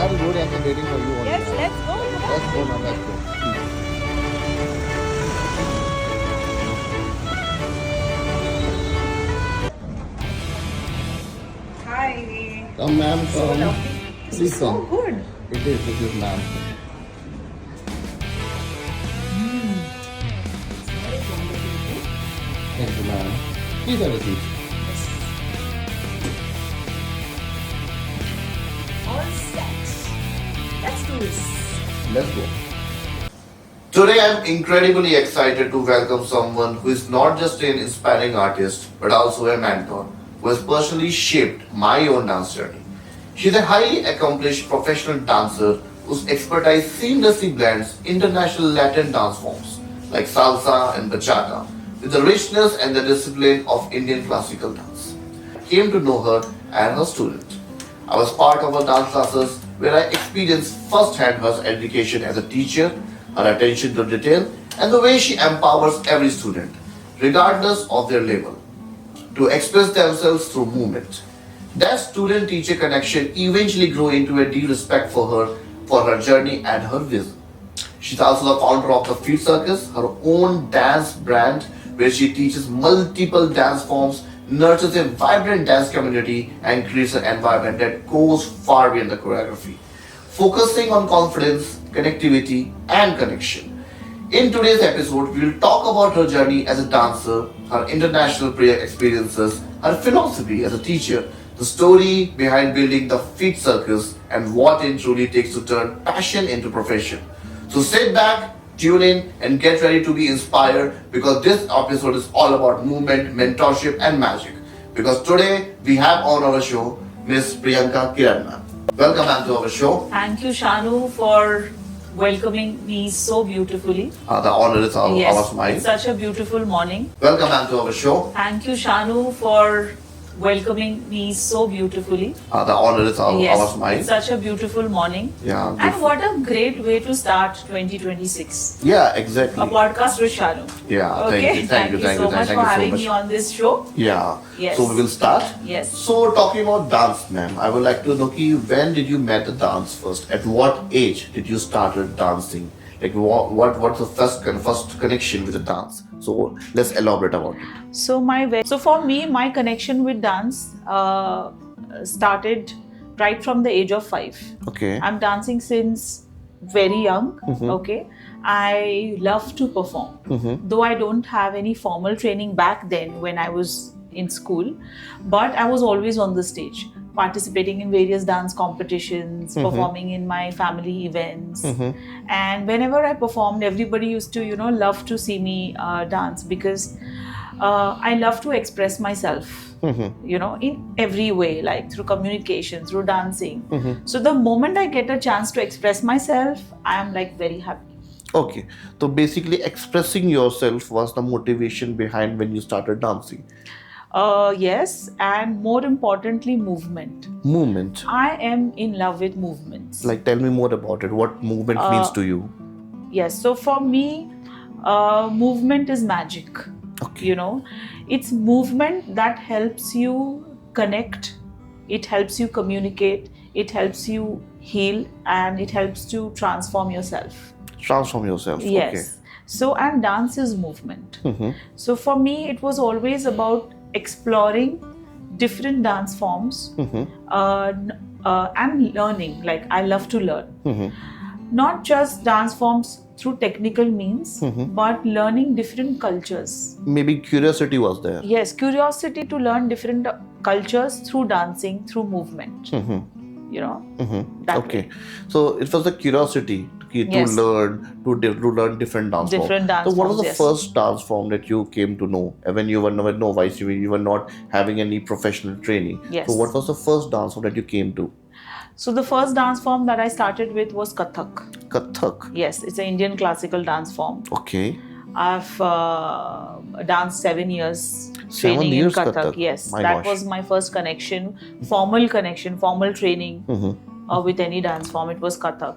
I'm good. I'm just waiting for you only. Yes, let's go. Let's go now. Let's go. Hi. Come, ma'am. So Come. lovely. This Please is so come. good. It is. This is ma'am. Thank you, ma'am. Please have a seat. All set. Let's do this. Let's go. Today I'm incredibly excited to welcome someone who is not just an inspiring artist but also a mentor who has personally shaped my own dance journey. She's a highly accomplished professional dancer whose expertise seamlessly blends international Latin dance forms like salsa and bachata with the richness and the discipline of Indian classical dance. I came to know her and her student. I was part of her dance classes where I experienced firsthand her education as a teacher, her attention to detail, and the way she empowers every student, regardless of their level, to express themselves through movement. That student-teacher connection eventually grew into a deep respect for her journey and her vision. She's also the founder of the Feet Circus, her own dance brand, where she teaches multiple dance forms, nurtures a vibrant dance community, and creates an environment that goes far beyond the choreography, focusing on confidence, connectivity, and connection. In today's episode, we will talk about her journey as a dancer, her international prayer experiences, her philosophy as a teacher, the story behind building the Feet Circus, and what it truly takes to turn passion into profession. So sit back, tune in, and get ready to be inspired because this episode is all about movement, mentorship, and magic. Because today we have on our show Miss Priyanka Kiran ma'am. Welcome ma'am to our show. Thank you, Shanu, for welcoming me so beautifully. The honor is ours mine. It's such a beautiful morning. Welcome ma'am to our show. Thank you, Shanu, for welcoming me so beautifully. The honor is ours mine. It's such a beautiful morning. Yeah. And what a great way to start 2026. Yeah, exactly. A podcast with Shanu. Yeah, Okay. thank you so much for having me on this show. Yeah. Yes. So we will start. Yes. So talking about dance, ma'am, I would like to know ki when did you met the dance first? At what age did you started dancing? Like what's the first connection with the dance? So let's elaborate about it. So for me, my connection with dance started right from the age of 5. Okay. I'm dancing since very young. Okay, I love to perform. Though I don't have any formal training back then when I was in school, but I was always on the stage, participating in various dance competitions, performing in my family events. And whenever I performed, everybody used to, love to see me dance because I love to express myself, in every way, like through communication, through dancing. So the moment I get a chance to express myself, I am like very happy. Okay. So basically expressing yourself was the motivation behind when you started dancing. Yes, and more importantly, movement. Movement. I am in love with movements. Like tell me more about it. What movement means to you? Yes, so for me, movement is magic. Okay. It's movement that helps you connect, it helps you communicate, it helps you heal, and it helps to transform yourself. Transform yourself. Yes. Okay. So, and dance is movement. So for me, it was always about exploring different dance forms and learning. Like, I love to learn. Not just dance forms through technical means, but learning different cultures. Maybe curiosity was there. Yes, curiosity to learn different cultures through dancing, through movement. That Okay. way. So it was the curiosity to Yes. learn different dance forms. Different dance So what was forms, the yes. first dance form that you came to know when you were novice, you were not having any professional training? Yes. So what was the first dance form that you came to? So the first dance form that I started with was Kathak. Kathak. Yes, it's an Indian classical dance form. Okay. I've danced 7 years 7 training years in Kathak. Kathak. Yes, My that gosh. was my first connection, formal training with any dance form. It was Kathak.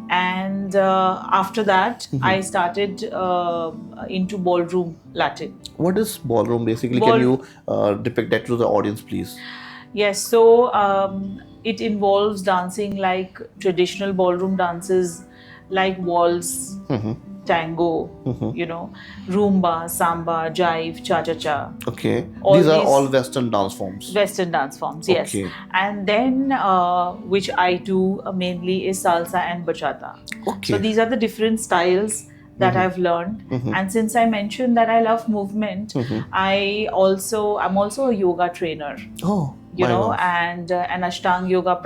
And after that, I started into ballroom Latin. What is ballroom basically? Ball- Can you depict that to the audience, please? Yes, so it involves dancing like traditional ballroom dances, like waltz, tango, rumba, samba, jive, cha-cha-cha. Okay. All These are these- all Western dance forms. Western dance forms, yes. Okay. And then, which I do mainly is salsa and bachata. Okay. So these are the different styles that I've learned. And since I mentioned that I love movement, I'm also a yoga trainer. Oh, my God. And an Ashtanga yoga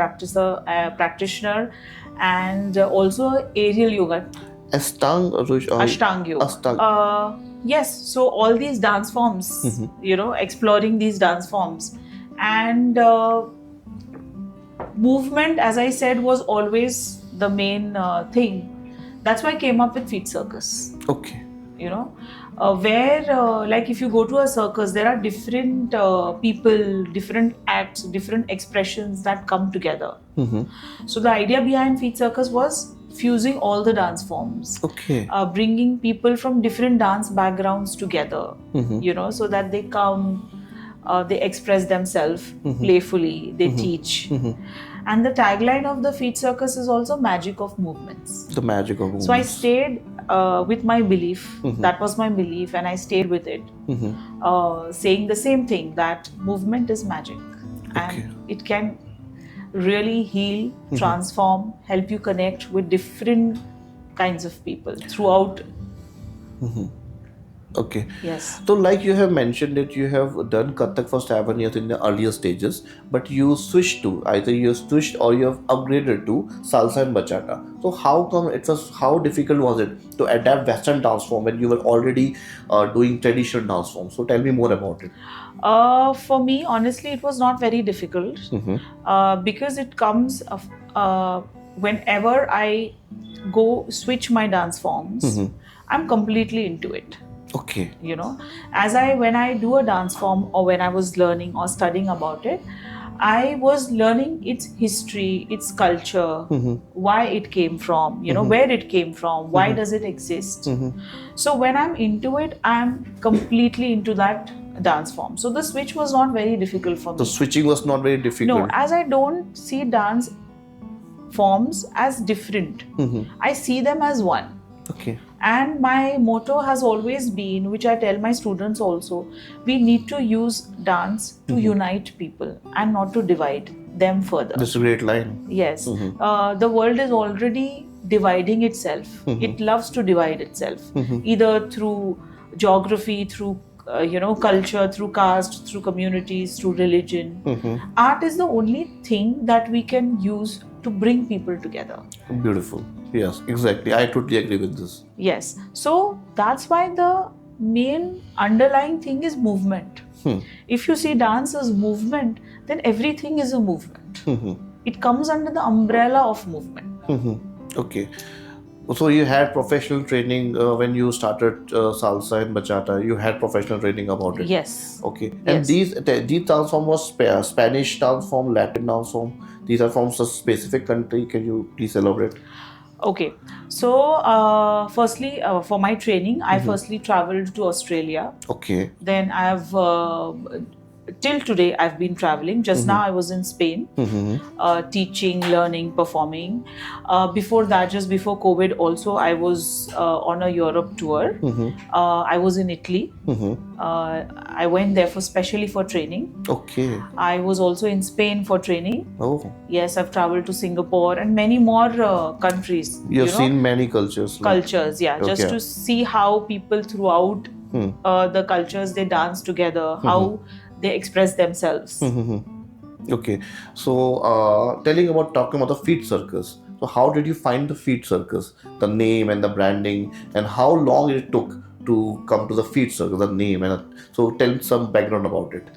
practitioner, and also aerial yoga. Ashtanga yoga. Ashtanga. Yes, so all these dance forms, exploring these dance forms. And movement, as I said, was always the main thing. That's why I came up with Feet Circus. Okay. Where like if you go to a circus, there are different people, different acts, different expressions that come together. So the idea behind Feet Circus was fusing all the dance forms. Okay. Bringing people from different dance backgrounds together, so that they come, they express themselves playfully, they teach. And the tagline of the Feet Circus is also magic of movements. The magic of movements. So I stayed with my belief. That was my belief, and I stayed with it, saying the same thing, that movement is magic. Okay. And it can really heal, transform, help you connect with different kinds of people throughout. Okay. Yes. So, like you have mentioned that you have done Kathak for 7 years in the earlier stages, but you switched to either you switched or you have upgraded to salsa and bachata. So, how difficult was it to adapt Western dance form when you were already doing traditional dance form? So, tell me more about it. For me, honestly, it was not very difficult because it comes whenever I go switch my dance forms, I'm completely into it. Okay. When I do a dance form, or when I was learning or studying about it, I was learning its history, its culture, why it came from, where it came from, why does it exist. So when I'm into it, I'm completely into that dance form. So the switch was not very difficult for me. The switching was not very difficult. No, as I don't see dance forms as different. I see them as one. Okay. And my motto has always been, which I tell my students also, we need to use dance to unite people and not to divide them further. That's a great line. Yes. The world is already dividing itself. It loves to divide itself, either through geography, through culture, through caste, through communities, through religion. Art is the only thing that we can use to bring people together. Beautiful. Yes, exactly. I totally agree with this. Yes. So that's why the main underlying thing is movement. If you see dance as movement, then everything is a movement. It comes under the umbrella of movement. Okay. So you had professional training when you started salsa and bachata. You had professional training about it. Yes. Okay. And these dance form was Spanish dance form, Latin dance form. These are from a specific country. Can you please elaborate? Okay. So, firstly, for my training, I firstly traveled to Australia. Okay. Then I've till today I've been traveling. Just now I was in Spain, teaching, learning, performing. Before that, just before COVID, also I was on a Europe tour. I was in Italy. I went there specially for training. Okay. I was also in Spain for training. Oh. Yes, I've traveled to Singapore and many more countries. You've seen many cultures. Cultures, yeah. Just Okay. to see how people throughout the cultures, they dance together, how they express themselves. Okay. So, talking about the Feet Circus. So, how did you find the Feet Circus? The name and the branding, and how long it took to come to the Feet Circus, the name, so tell some background about it.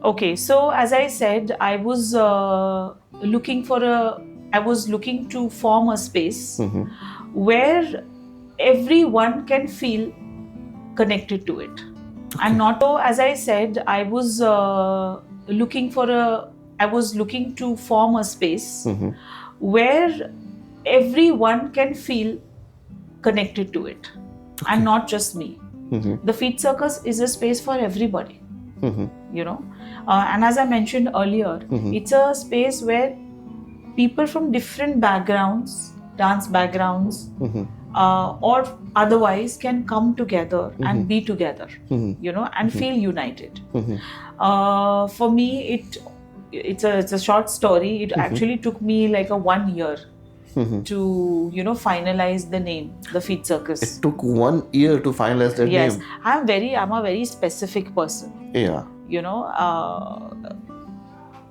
Okay, so as I said, I was looking to form a space where everyone can feel connected to it. Okay. And not so, as I said, I was looking to form a space where everyone can feel connected to it, and not just me. The Feet Circus is a space for everybody. And as I mentioned earlier, it's a space where people from different backgrounds, dance backgrounds, or otherwise can come together and be together, you know, and feel united. For me, it's a short story. It actually took me like a 1 year to, you know, finalize the name, the Feet Circus. It took 1 year to finalize that Yes, name. I'm a very specific person. Yeah. You know,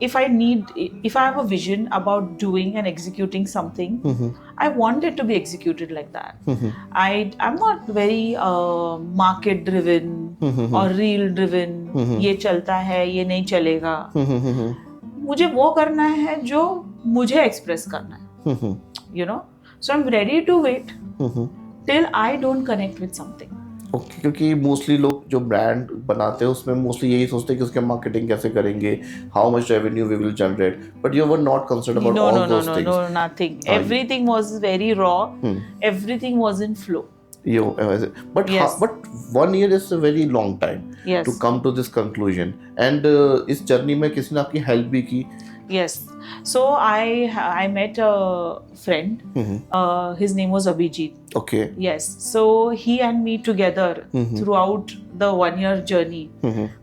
if I have a vision about doing and executing something, I want it to be executed like that. I'm not very market driven or reel driven. ये चलता है, ये नहीं चलेगा. मुझे वो करना है जो मुझे एक्सप्रेस करना है. You know, so I'm ready to wait till I don't connect with something. Okay, क्योंकि मोस्टली लोग जो ब्रांड बनाते हैं उसमें मोस्टली यही सोचते हैं कि उसके मार्केटिंग कैसे करेंगे, how much revenue we will generate, but you were not concerned about all those things. No, nothing. Everything was very raw. Everything was in flow. But Yes. but 1 year is a very long time Yes. to come to this conclusion. And इस journey में किसी ने आपकी help भी की? Yes. So I met a friend. His name was Abhijit. Okay. Yes. So he and me together throughout the 1 year journey,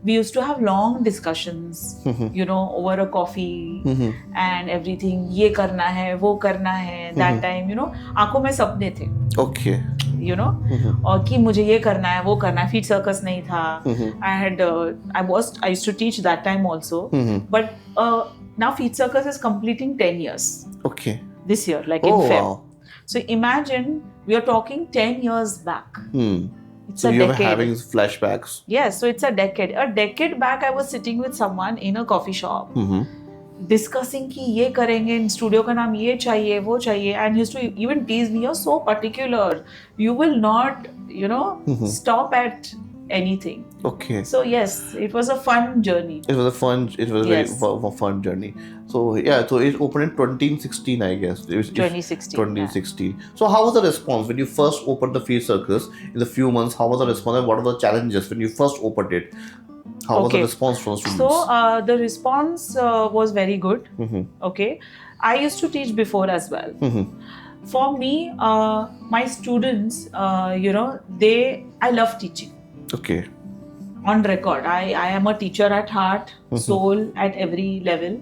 we used to have long discussions, you know, over a coffee and everything. ये करना है, वो करना है. That time, you know, आंखों में सपने थे. Okay. You know, और कि मुझे ये करना है, वो करना है. Feet Circus नहीं था. I used to teach that time also. But now Feet Circus is completing 10 years. Okay. This year, like in Feb. Wow. So imagine we are talking 10 years back. It's So a you were decade. having flashbacks. Yes, so it's a decade. A decade back, I was sitting with someone in a coffee shop, discussing कि ये करेंगे, studio का नाम ये चाहिए, वो चाहिए, and he used to even tease me, you're so particular. You will not, you know, stop at anything. Okay. So yes, it was a fun journey. It was a Yes. very fun journey. So yeah, so it opened in 2016, I guess. 2016, 2016. So how was the response when you first opened the Feet Circus? In the few months, how was the response and what were the challenges when you first opened it? How was the response from students? So the response was very good. Okay, I used to teach before as well. For me, my students, you know, I love teaching. Okay. On record, I am a teacher at heart, soul, at every level.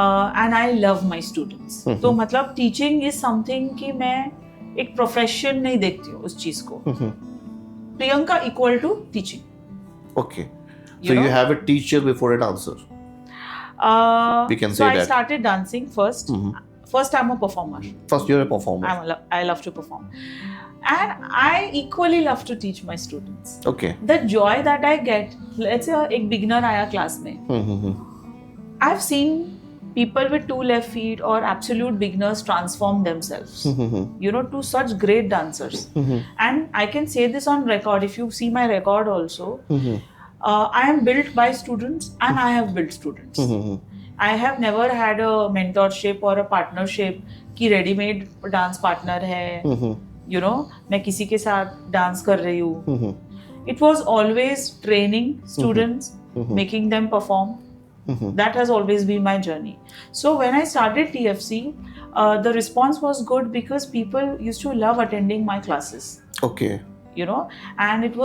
And I love my students. तो मतलब teaching is something कि मैं एक profession नहीं देखती हूँ उस चीज को. Priyanka equal to teaching. Okay. So you have a teacher before a dancer. We can say so I that. started dancing first. First, I'm a performer. First, you're a performer. I love to perform. And I equally love to teach my students. Okay. The joy that I get, let's say एक beginner आया class में. I've seen people with 2 left feet or absolute beginners transform themselves, you know, to such great dancers. And I can say this on record. If you see my record also, I am built by students and I have built students. I have never had a mentorship or a partnership कि ready-made dance partner है. You know, मैं किसी के साथ dance कर रही हूँ. It was always training students, making them perform. That has always been my journey. So when I started TFC, the response was good because people used to love attending my classes. Okay. You know, and it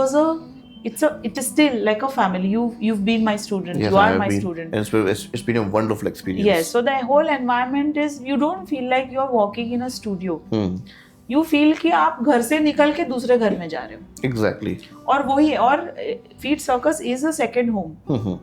is still like a family. You've been my student. Yes, you I are have my been. student. And it's been a wonderful experience. Yes. So the whole environment is, you don't feel like you're walking in a studio. You feel कि आप घर से निकल के दूसरे घर में जा रहे हो. Exactly. और वही है. और Feet Circus is a second home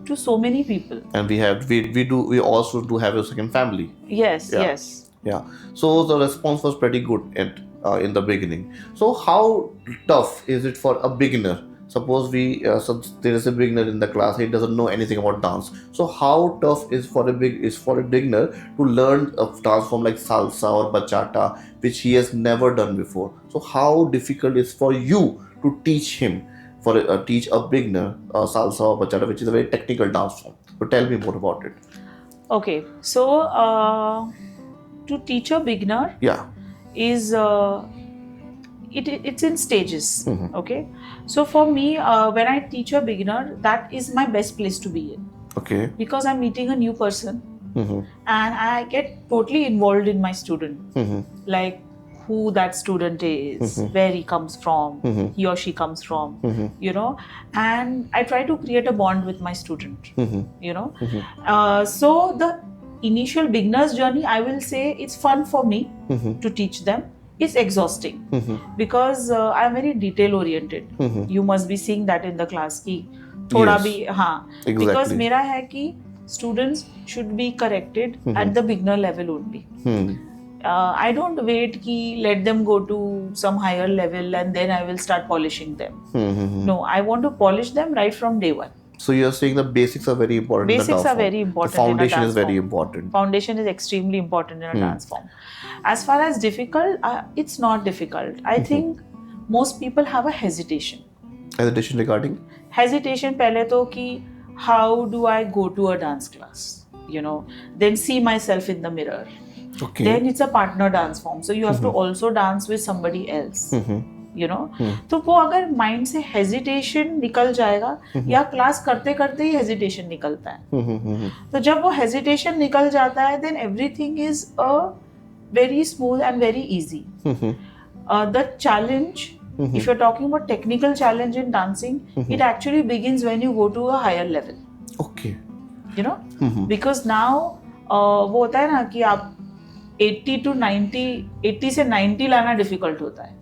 to so many people. And we also do have a second family. Yes. Yeah. Yes. Yeah. So the response was pretty good in the beginning. So how tough is it for a beginner? Suppose there is a beginner in the class, he doesn't know anything about dance. So how tough is for a beginner to learn a dance form like salsa or bachata, which he has never done before? So how difficult is for you to teach him, teach a beginner salsa or bachata, which is a very technical dance form? So tell me more about it. Okay. So to teach a beginner, Yeah. is it's in stages. Okay, so for me, when I teach a beginner, that is my best place to be in. Okay. because I'm meeting a new person Mm-hmm. and I get totally involved in my student, Mm-hmm. like who that student is, where he comes from, he or she comes from, you know, and I try to create a bond with my student, you know. So the initial beginner's journey, I will say it's fun for me to teach them. It's exhausting because I'm very detail oriented. You must be seeing that in the class ki thoda Yes. bhi, हाँ, Exactly. because मेरा है कि students should be corrected at the beginner level only. I don't wait ki let them go to some higher level and then I will start polishing them. No, I want to polish them right from day one. So you're saying the basics are very important. in the Basics dance are form. very important. The foundation in a is dance very form. important. Foundation is extremely important in a dance form. As far as difficult, it's not difficult. I think most people have a hesitation. Hesitation regarding? Hesitation पहले तो कि how do I go to a dance class? You know, then see myself in the mirror. Okay. Then it's a partner dance form, so you have to also dance with somebody else. You know, तो वो अगर mind से hesitation निकल जाएगा या class करते करते ही hesitation निकलता है, तो जब वो हेजिटेशन निकल जाता है then everything is a very smooth and very easy. The challenge, if you're talking about technical challenge in dancing, it actually begins when you go to a higher level. Okay. You know, because now वो होता है ना कि आप 80 to 90, 80 से 90 लाना difficult होता है.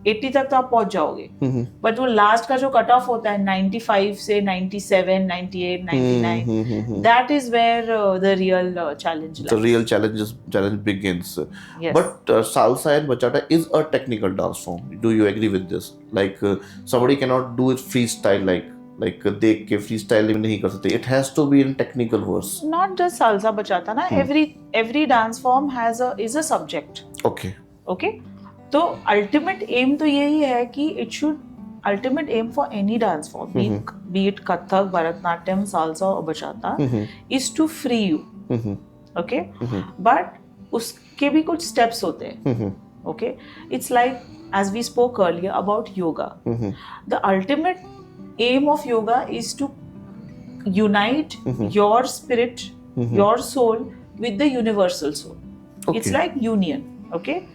80 तक तो आप पहुंच जाओगे, बट वो लास्ट का जो कट ऑफ होता है 95 से 97, 98, 99, that is where the real challenge lies. The real challenge begins. Yes. But salsa and bachata is a technical dance form. Do you agree with this? Like somebody cannot do it freestyle, like देख के freestyle नहीं कर सकते. It has to be in technical verse. Not just salsa bachata ना, every dance form is a subject. Okay. Okay, तो ultimate aim तो यही है कि ultimate aim for any dance form, be it Kathak, Bharatnatyam, salsa or bachata, is to free you. Okay, but उसके भी कुछ steps होते हैं. Okay, it's like as we spoke earlier about yoga. The ultimate aim of yoga is to unite your spirit, your soul with the universal soul. Okay. It's like union, okay,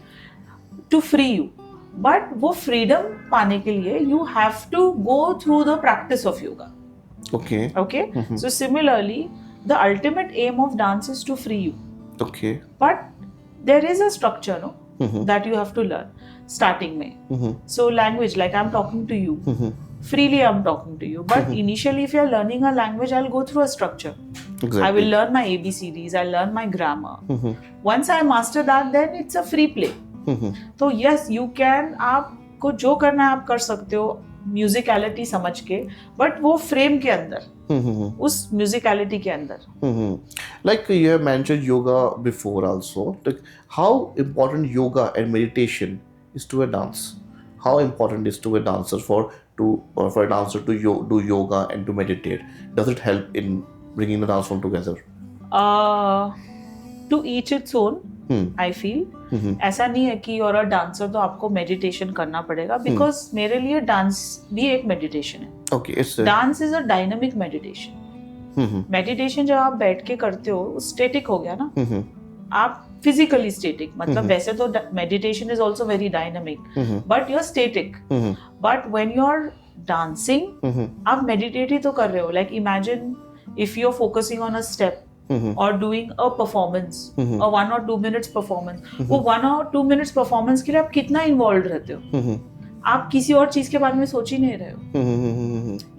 to free you. But वो freedom पाने के लिए you have to go through the practice of yoga. Okay. Okay, so similarly the ultimate aim of dance is to free you. Okay. But there is a structure, no, that you have to learn starting में. So language, like I'm talking to you, freely I'm talking to you, but initially if you're learning a language, I'll go through a structure. Exactly. I will learn my ABCDs, I'll learn my grammar. Once I master that, then it's a free play. तो yes, you can, आपको जो करना है आप कर सकते हो musicality समझ के, बट वो फ्रेम के अंदर, उस म्यूजिकलिटी के अंदर. Like you have mentioned yoga before also. Like how important yoga and meditation is to a dance? How important is to a dancer for a dancer to do yoga and to meditate? Does it help in bringing the dance form together? To each its own. I feel ऐसा नहीं है कि और dancer तो आपको meditation करना पड़ेगा, because मेरे लिए डांस भी एक मेडिटेशन है. Okay, it's dance is a dynamic meditation. Meditation जब आप बैठ के करते हो स्टेटिक हो गया ना, आप फिजिकली स्टेटिक, मतलब वैसे तो meditation is also very dynamic, but you are static. But when you are dancing आप मेडिटेट ही तो कर रहे हो. Like imagine if you are focusing on a step or doing a performance, a 1 or 2 minutes performance, वो 1 or 2 minutes performance के लिए आप कितना इन्वॉल्व रहते हो, आप किसी और चीज के बारे में सोच ही नहीं रहे हो.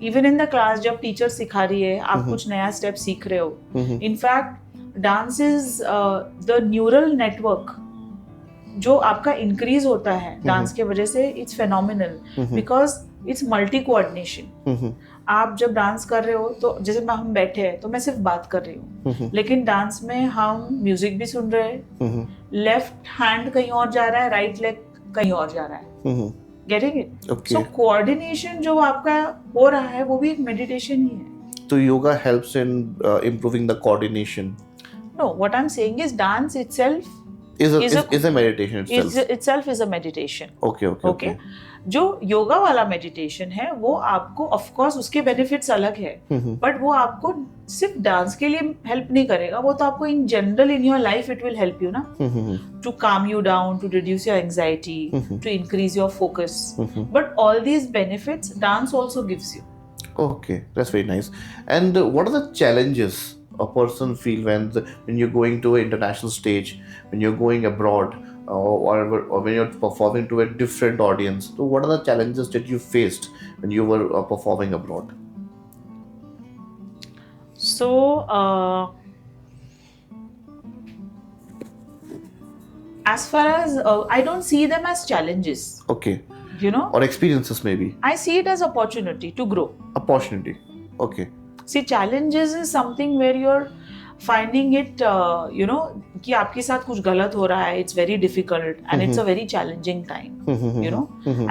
इवन इन द क्लास जब टीचर सिखा रही है, आप कुछ नया स्टेप सीख रहे हो. In fact dance is the neural network जो आपका इंक्रीज होता है डांस के वजह से. It's phenomenal because it's multi coordination. आप जब डांस कर रहे हो तो जैसे हम बैठे हैं तो मैं सिर्फ बात कर रही हूँ, लेकिन डांस में हम म्यूजिक भी सुन रहे हैं, लेफ्ट हैंड कहीं और जा रहा है, राइट लेग कहीं और जा रहा है. Getting it? सो कोऑर्डिनेशन जो आपका हो रहा है वो भी एक मेडिटेशन ही है. तो yoga helps in improving the coordination. No, what I'm saying is dance itself is a meditation itself. itself is a meditation. Okay. Okay. जो योगा वाला मेडिटेशन है वो आपको ऑफ कोर्स उसके बेनिफिट्स अलग है, बट वो आपको सिर्फ डांस के लिए हेल्प नहीं करेगा, वो तो आपको in general in your life it will help you ना, to calm you down, to reduce your anxiety, to increase your focus, but all these benefits dance also gives you. Okay, that's very nice. And what are the challenges a person feel when you're going to an international stage, when you're going abroad, or when you're performing to a different audience? So what are the challenges that you faced when you were performing abroad? So as far as I don't see them as challenges. Okay. You know, Or experiences maybe. I see it as opportunity to grow. Opportunity. Okay. See, challenges is something where you're finding it, you know, कि आपके साथ कुछ गलत हो रहा है, it's very difficult and it's a very challenging time, you know.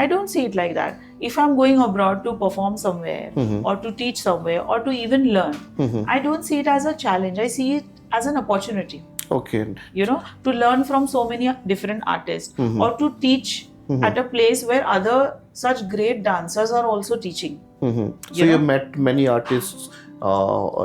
I don't see it like that. If I'm going abroad to perform somewhere or to teach somewhere or to even learn, I don't see it as a challenge. I see it as an opportunity. Okay. You know, to learn from so many different artists or to teach at a place where other such great dancers are also teaching. So you met many artists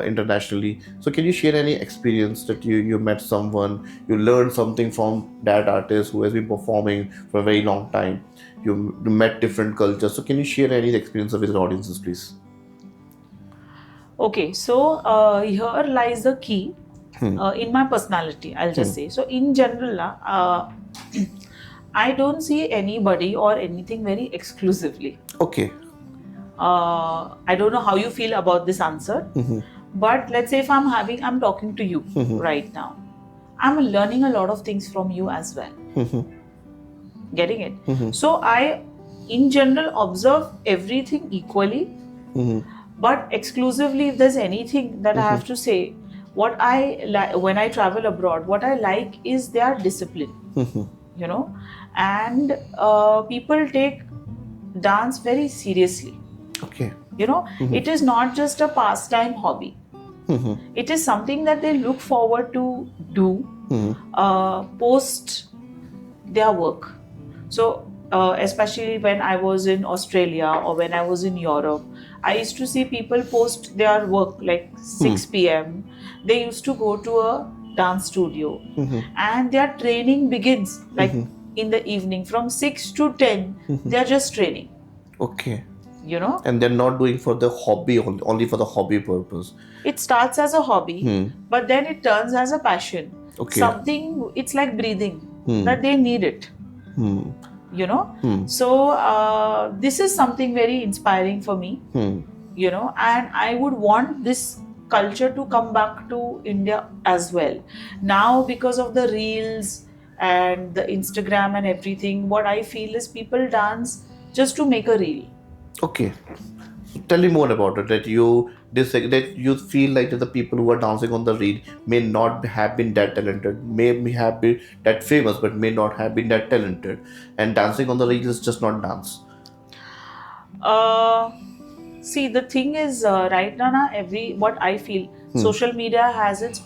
internationally. So can you share any experience that you met someone, you learned something from that artist who has been performing for a very long time? You met different cultures. So can you share any experience with your audiences, please? Okay, so here lies the key in my personality, I'll just say. So in general, I don't see anybody or anything very exclusively. Okay. I don't know how you feel about this answer, but let's say if I'm talking to you right now, I'm learning a lot of things from you as well. Getting it? So I, in general, observe everything equally, but exclusively, if there's anything that I have to say, what I like when I travel abroad, what I like is their discipline. You know, and people take dance very seriously. Okay. You know, it is not just a pastime hobby. It is something that they look forward to do post their work. So especially when I was in Australia or when I was in Europe, I used to see people post their work like 6 p.m. They used to go to a dance studio and their training begins like in the evening from 6 to 10. They are just training. Okay. You know, And they're not doing for the hobby, only for the hobby purpose. it starts as a hobby, but then it turns as a passion. Okay. Something, it's like breathing, that they need it. You know, so this is something very inspiring for me. You know, and I would want this culture to come back to India as well. Now, because of the reels and the Instagram and everything, what I feel is people dance just to make a reel. Okay. Tell me more about it. That you feel like that the people who are dancing on the reel may not have been that talented, may have been that famous, but may not have been that talented. And dancing on the reel is just not dance. See, the thing is, right now, what I feel, social media has its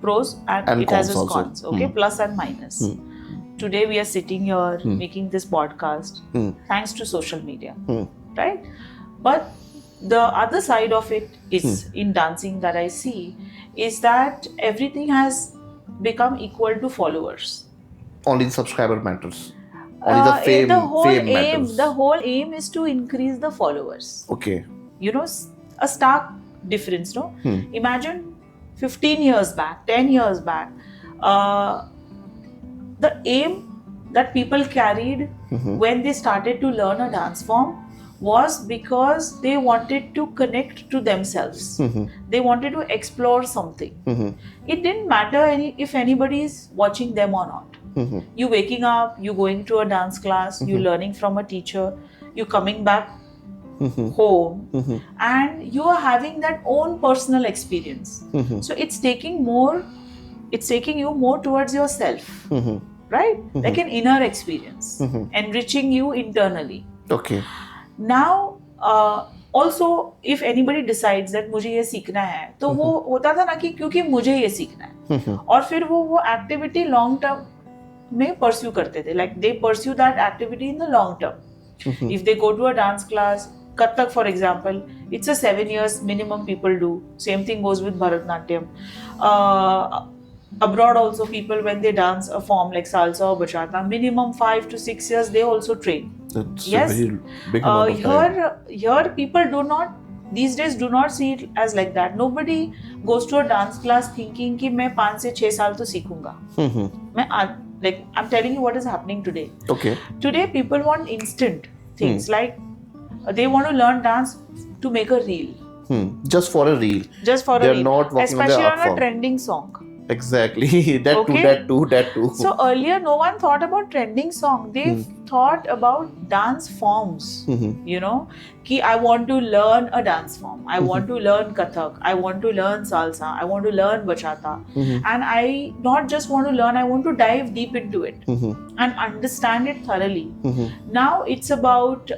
pros and it has its cons also. cons. Okay, plus and minus. Today we are sitting here making this podcast thanks to social media, right? But the other side of it is in dancing that I see is that everything has become equal to followers. Only the subscriber matters. Only the fame matters. The whole aim is to increase the followers. Okay. You know, a stark difference, no? Imagine 15 years back, 10 years back, the aim that people carried when they started to learn a dance form was because they wanted to connect to themselves. They wanted to explore something. It didn't matter if anybody is watching them or not. You waking up, you going to a dance class, you learning from a teacher, you coming back home, and you are having that own personal experience. So it's taking you more towards yourself, right? Like an inner experience, enriching you internally. Okay. Now, also, if anybody decides that मुझे ये सीखना है, तो वो होता था ना कि क्योंकि मुझे ये सीखना है, और फिर वो एक्टिविटी लॉन्ग टर्म में pursue करते थे, like they pursue that activity in the long term. If they go to a dance class, Kathak for example, it's a 7 years minimum people do. Same thing goes with Bharatnatyam. Abroad also people when they dance a form like salsa or bachata, minimum 5 to 6 years they also train. That's Yes. a very big amount of time. Here people do not these days do not see it as like that. Nobody goes to a dance class thinking कि मैं 5 से 6 साल तो सीखूंगा. मैं like I'm telling you what is happening today. Okay. Today people want instant things like they want to learn dance to make a reel. Just for a reel. Just for They're a reel. not working on especially their art on a form. trending song. Exactly. That Okay. too. So earlier no one thought about trending song. They thought about dance forms. You know, कि I want to learn a dance form. I want to learn Kathak. I want to learn salsa. I want to learn bachata. And I not just want to learn. I want to dive deep into it and understand it thoroughly. Now it's about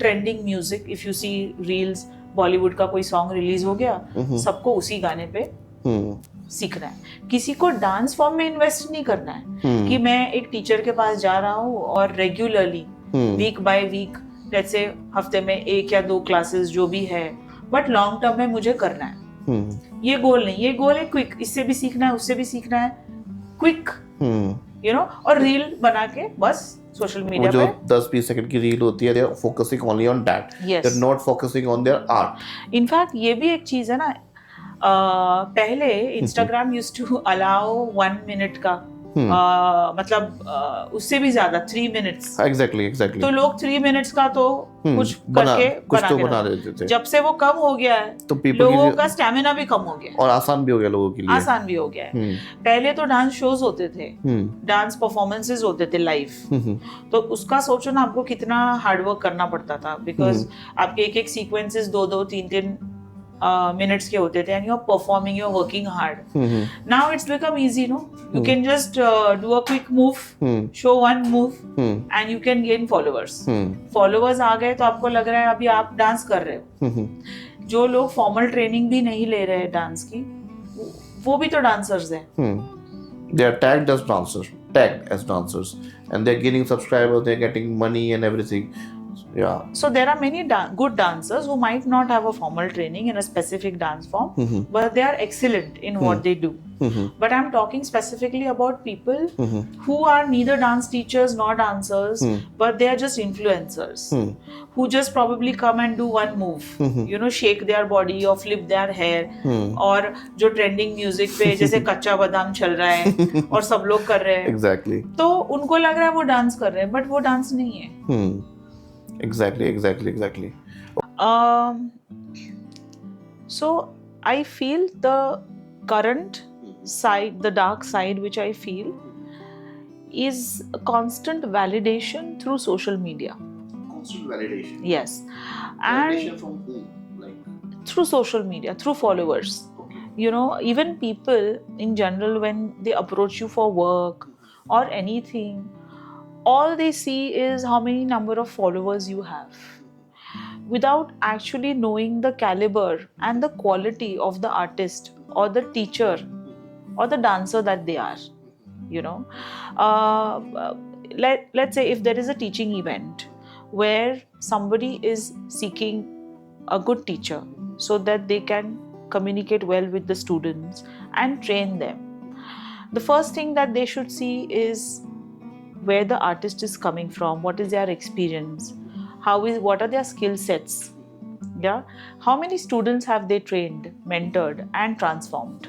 trending music. If you see reels, Bollywood का कोई song release हो गया, सबको उसी गाने पे सीखना है. किसी को डांस फॉर्म में इन्वेस्ट नहीं करना है कि मैं एक टीचर के पास जा रहा हूँ और regularly week by week let's say हफ्ते में 1 या 2 क्लासेस जो भी है, बट लॉन्ग टर्म में मुझे करना है. ये गोल नहीं, ये गोल है क्विक, इससे भी सीखना है उससे भी सीखना है, क्विक यू नो. और रील बना के बस सोशल मीडिया जो पे 10-20 सेकंड की रील होती है, they are focusing only on that. Yes. They're not focusing on their art. In fact ये भी एक चीज है ना, पहले Instagram used to allow 1 minute का मतलब उससे भी ज्यादा 3 मिनट्स. Exactly. तो लोग 3 मिनट्स का तो कुछ करके बना रहे. देते थे. जब से वो कम हो गया है तो people लोगों की- का स्टैमिना भी कम हो गया है, और आसान भी हो गया लोगों के लिए. आसान भी हो गया है. पहले तो डांस शोज होते थे, डांस परफॉर्मेंसेस होते थे लाइव. तो उसका सोचो ना आपको कितना हार्डवर्क करना पड़ता था, बिकॉज आपके एक सीक्वेंसेस 2-2, 3-3 मिनट्स के होते थे, and you are performing, you are working hard. Now it's become easy, no, you can just do a quick move, show one move and you can gain followers. Followers आ गए तो आपको लग रहा है अभी आप डांस कर रहे हो. जो लोग फॉर्मल ट्रेनिंग भी नहीं ले रहे हैं डांस की, वो भी तो डांसर्स हैं. They are tagged as dancers, and they're gaining subscribers, they're getting money and everything. Yeah. So there are many good dancers who might not have a formal training in a specific dance form, but they are excellent in what they do. But I'm talking specifically about people who are neither dance teachers nor dancers, but they are just influencers who just probably come and do one move, you know, shake their body or flip their hair, और जो trending music पे जैसे कच्चा बादाम चल रहा है और सब लोग कर रहे हैं. Exactly. तो उनको लग रहा है वो डांस कर रहे हैं, but वो डांस नहीं है. Exactly. So I feel the current side, the dark side, which I feel is a constant validation through social media. Constant validation. Yes. And from whom? Like through social media, through followers. okay. You know, even people in general, when they approach you for work or anything, all they see is how many number of followers you have, without actually knowing the caliber and the quality of the artist or the teacher or the dancer that they are. You know, let's say if there is a teaching event where somebody is seeking a good teacher so that they can communicate well with the students and train them, the first thing that they should see is where the artist is coming from, what is their experience, what are their skill sets, yeah, how many students have they trained, mentored and transformed.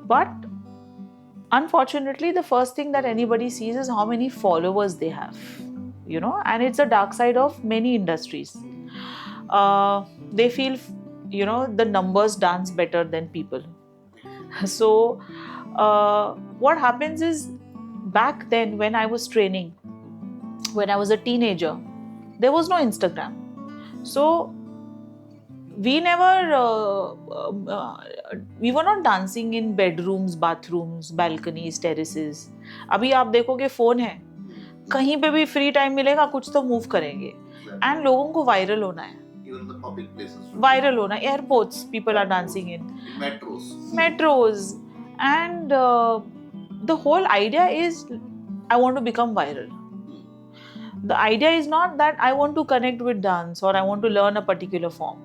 But unfortunately the first thing that anybody sees is how many followers they have, you know, and it's a dark side of many industries. They feel, you know, the numbers dance better than people. So what happens is, back then when I was training, when I was a teenager, there was no Instagram. So we were not dancing in bedrooms, bathrooms, balconies, terraces. अभी आप देखोगे phone है, कहीं पे भी free time मिलेगा कुछ तो मूव करेंगे, एंड लोगों को वायरल होना है. Even the public places. Viral होना है. Airports people are dancing in. Metros. And the whole idea is I want to become viral. The idea is not that I want to connect with dance or I want to learn a particular form.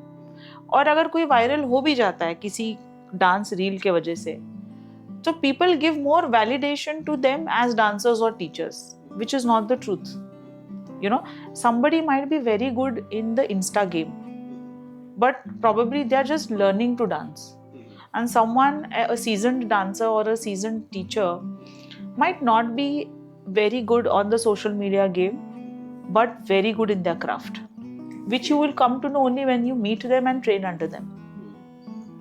और अगर कोई viral हो भी जाता है किसी dance reel के वजह से, so people give more validation to them as dancers or teachers, which is not the truth. You know, somebody might be very good in the Insta game, but probably they are just learning to dance. And someone, a seasoned dancer or a seasoned teacher, might not be very good on the social media game, but very good in their craft, which you will come to know only when you meet them and train under them.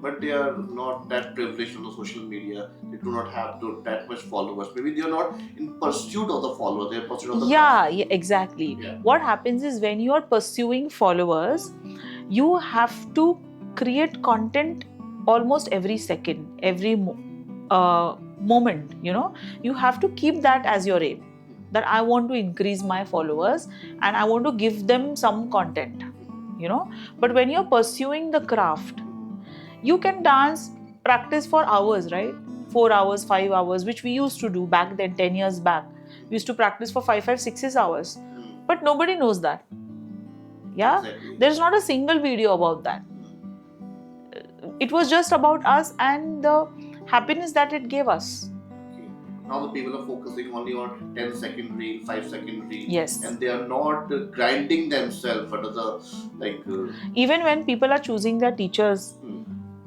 But they are not that privileged on the social media. They do not have that much followers. Maybe they are not in pursuit of the follower. They are in pursuit of the Yeah, exactly. Yeah. What happens is when you are pursuing followers, you have to create content almost every second, every moment. You know, you have to keep that as your aim. That I want to increase my followers and I want to give them some content. You know, but when you're pursuing the craft, you can dance, practice for hours, right? 4 hours, 5 hours, which we used to do back then, 10 years back. We used to practice for 6 hours. But nobody knows that. Yeah? Exactly. There's not a single video about that. It was just about us and the happiness that it gave us. Okay. Now the people are focusing only on 10-second reel, 5-second reel. Yes. And they are not grinding themselves under the Even when people are choosing their teachers,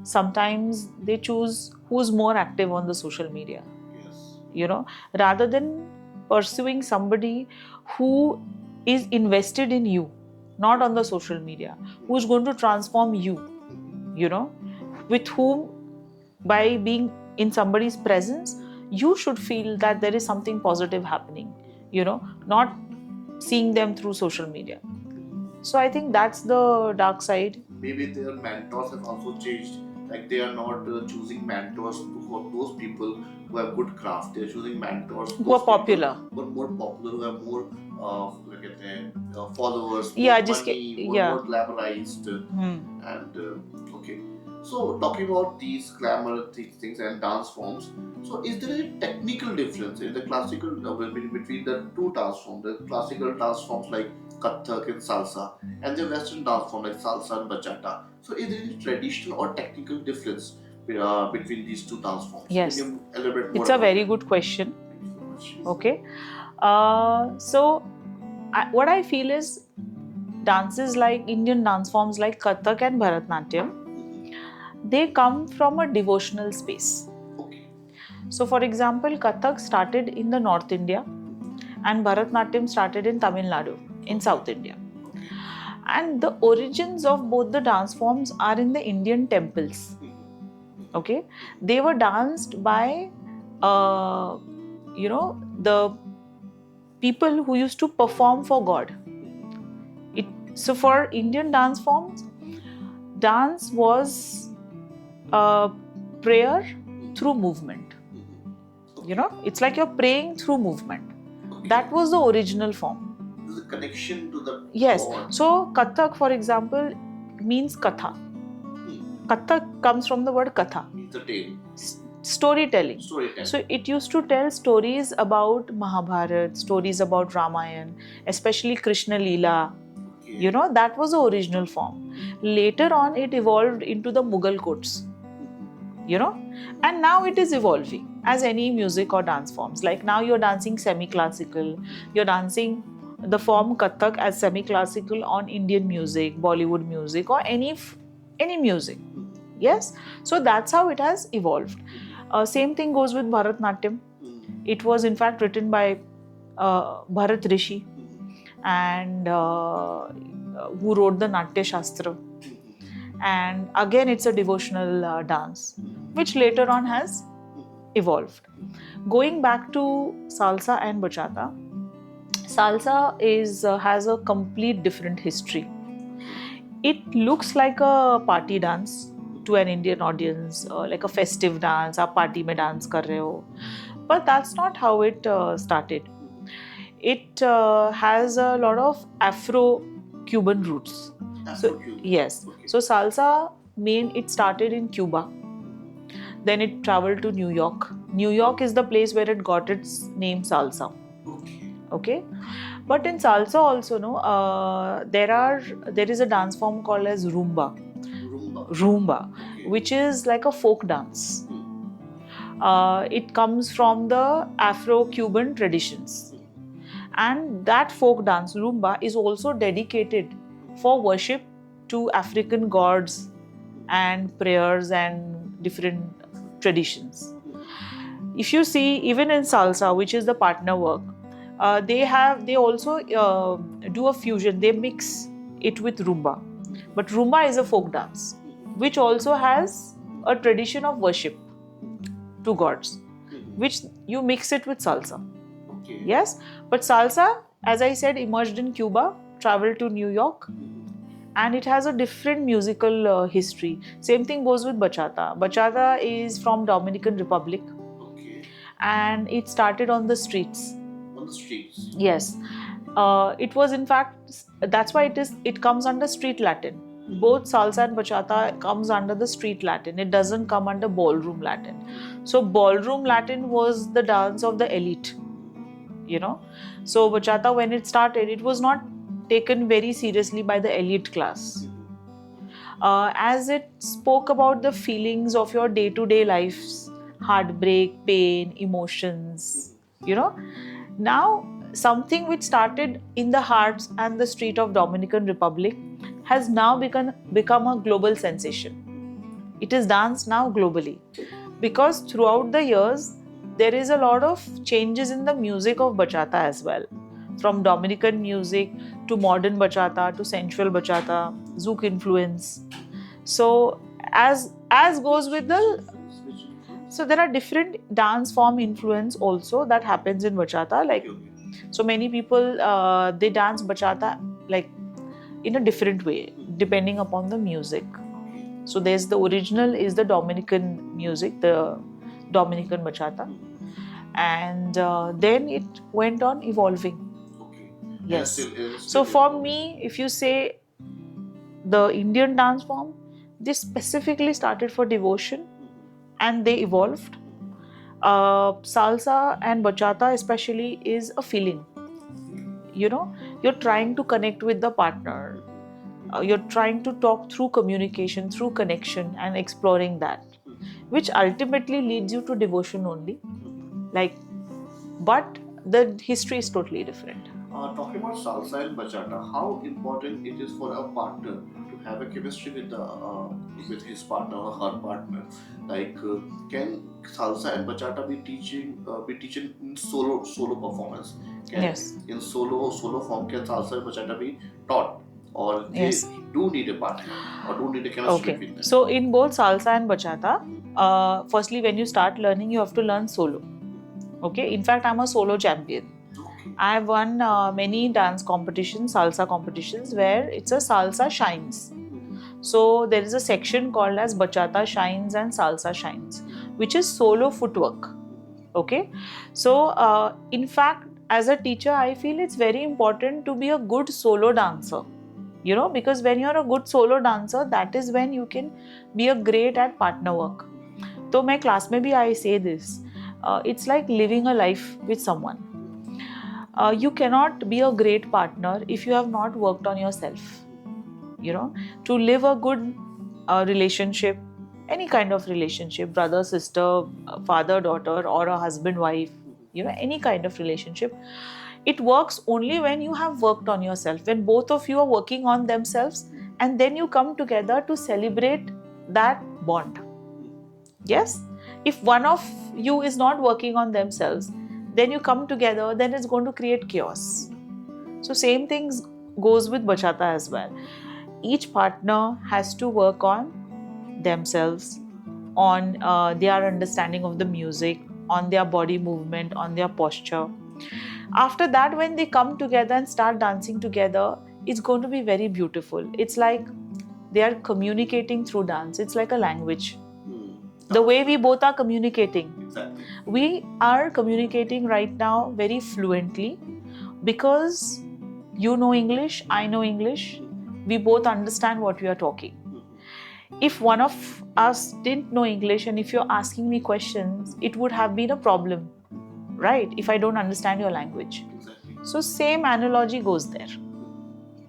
sometimes they choose who's more active on the social media. Yes. You know, rather than pursuing somebody who is invested in you, not on the social media, who's going to transform you, you know, with whom, by being in somebody's presence, you should feel that there is something positive happening, you know, not seeing them through social media. So I think that's the dark side. Maybe their mentors have also changed. Like they are not choosing mentors for those people who have good craft. They are choosing mentors Who are popular. who are more popular, who have more followers, Yeah, more just money, yeah. more glamorized. And okay, so talking about these glamour things and dance forms. So is there a technical difference in the classical between the two dance forms? The classical dance forms like Kathak and Salsa, and the Western dance form like Salsa and Bachata. So is there any traditional or technical difference between these two dance forms? Yes. Can you elaborate more It's a about very it? good question. Thank you so much. Okay. What I feel is dances like Indian dance forms like Kathak and Bharatnatyam, they come from a devotional space. Okay. So, for example, Kathak started in the North India and Bharatnatyam started in Tamil Nadu, in South India. And the origins of both the dance forms are in the Indian temples. Okay, they were danced by, the people who used to perform for God. So for Indian dance forms, dance was prayer through movement. You know, it's like you're praying through movement. That was the original form. There's a connection to the Yes. God. So Kathak, for example, means katha. Kathak comes from the word katha, It's a tale. storytelling. Storytelling. So it used to tell stories about Mahabharata, stories about Ramayana, especially Krishna Leela. Okay. You know, that was the original form. Later on, it evolved into the Mughal courts. You know, and now it is evolving as any music or dance forms. Like now you're dancing semi-classical, you're dancing the form Kathak as semi-classical on Indian music, Bollywood music, or any music. Yes, so that's how it has evolved. Same thing goes with Bharatnatyam. It was in fact written by Bharat Rishi, and who wrote the Natya Shastra. And again, it's a devotional dance, which later on has evolved. Going back to Salsa and Bachata, Salsa has a complete different history. It looks like a party dance to an Indian audience, like a festive dance, aap party mein dance kar rahe ho. But that's not how it started. It has a lot of Afro-Cuban roots. Afro-Cuban. Yes. Okay. So salsa it started in Cuba. Then it traveled to New York. New York is the place where it got its name salsa. Okay, but in salsa also, no, there is a dance form called as rumba. Rumba, which is like a folk dance. It comes from the Afro-Cuban traditions, and that folk dance rumba is also dedicated for worship to African gods and prayers and different traditions. If you see, even in salsa, which is the partner work, they also do a fusion. They mix it with rumba, but rumba is a folk dance, which also has a tradition of worship to gods, which you mix it with salsa. Yes, but salsa, as I said, emerged in Cuba, traveled to New York, and it has a different musical history. Same thing goes with bachata. Bachata is from Dominican Republic, and it started on the streets. Yes, it was, in fact, that's why it comes under street Latin. Both salsa and bachata comes under the street Latin. It doesn't come under ballroom Latin. So ballroom Latin was the dance of the elite, you know. So bachata, when it started, it was not taken very seriously by the elite class, as it spoke about the feelings of your day-to-day lives, heartbreak, pain, emotions, you know. Now, something which started in the hearts and the street of Dominican Republic has now become a global sensation. It is danced now globally, because throughout the years there is a lot of changes in the music of bachata as well, from Dominican music to modern bachata to sensual bachata, zouk influence. So as goes with so there are different dance form influence also that happens in bachata. Like, so many people they dance bachata like in a different way depending upon the music. So there's the original is the Dominican music, the Dominican bachata, and then it went on evolving. Yes. So for me, if you say the Indian dance form, they specifically started for devotion and they evolved. Salsa and bachata especially is a feeling. You know, you're trying to connect with the partner. You're trying to talk through communication, through connection, and exploring that, which ultimately leads you to devotion only. Like, but the history is totally different. Talking about salsa and bachata, how important it is for a partner to have a chemistry with his partner or her partner? Like, can salsa and bachata be teaching in solo performance? Yes. In solo form, can salsa and bachata be taught, or they Yes. do need a partner or do need a chemistry Okay. between them? So in both salsa and bachata, firstly, when you start learning, you have to learn solo. Okay. In fact, I'm a solo champion. I have won many dance competitions, salsa competitions, where it's a salsa shines. So there is a section called as bachata shines and salsa shines, which is solo footwork. Okay. So in fact, as a teacher, I feel it's very important to be a good solo dancer. You know, because when you're a good solo dancer, that is when you can be a great at partner work. So my class mein bhi I say this. It's like living a life with someone. You cannot be a great partner if you have not worked on yourself. You know, to live a good relationship, any kind of relationship, brother, sister, father, daughter, or a husband, wife, you know, any kind of relationship, it works only when you have worked on yourself, when both of you are working on themselves, and then you come together to celebrate that bond. Yes? If one of you is not working on themselves, then you come together, then it's going to create chaos. So same things goes with bachata as well. Each partner has to work on themselves, on their understanding of the music, on their body movement, on their posture. After that, when they come together and start dancing together, it's going to be very beautiful. It's like they are communicating through dance. It's like a language. The way we both are communicating. Exactly. We are communicating right now very fluently because you know English, I know English. We both understand what we are talking. if one of us didn't know English and if you're asking me questions, it would have been a problem, right? If I don't understand your language. Exactly. So same analogy goes there.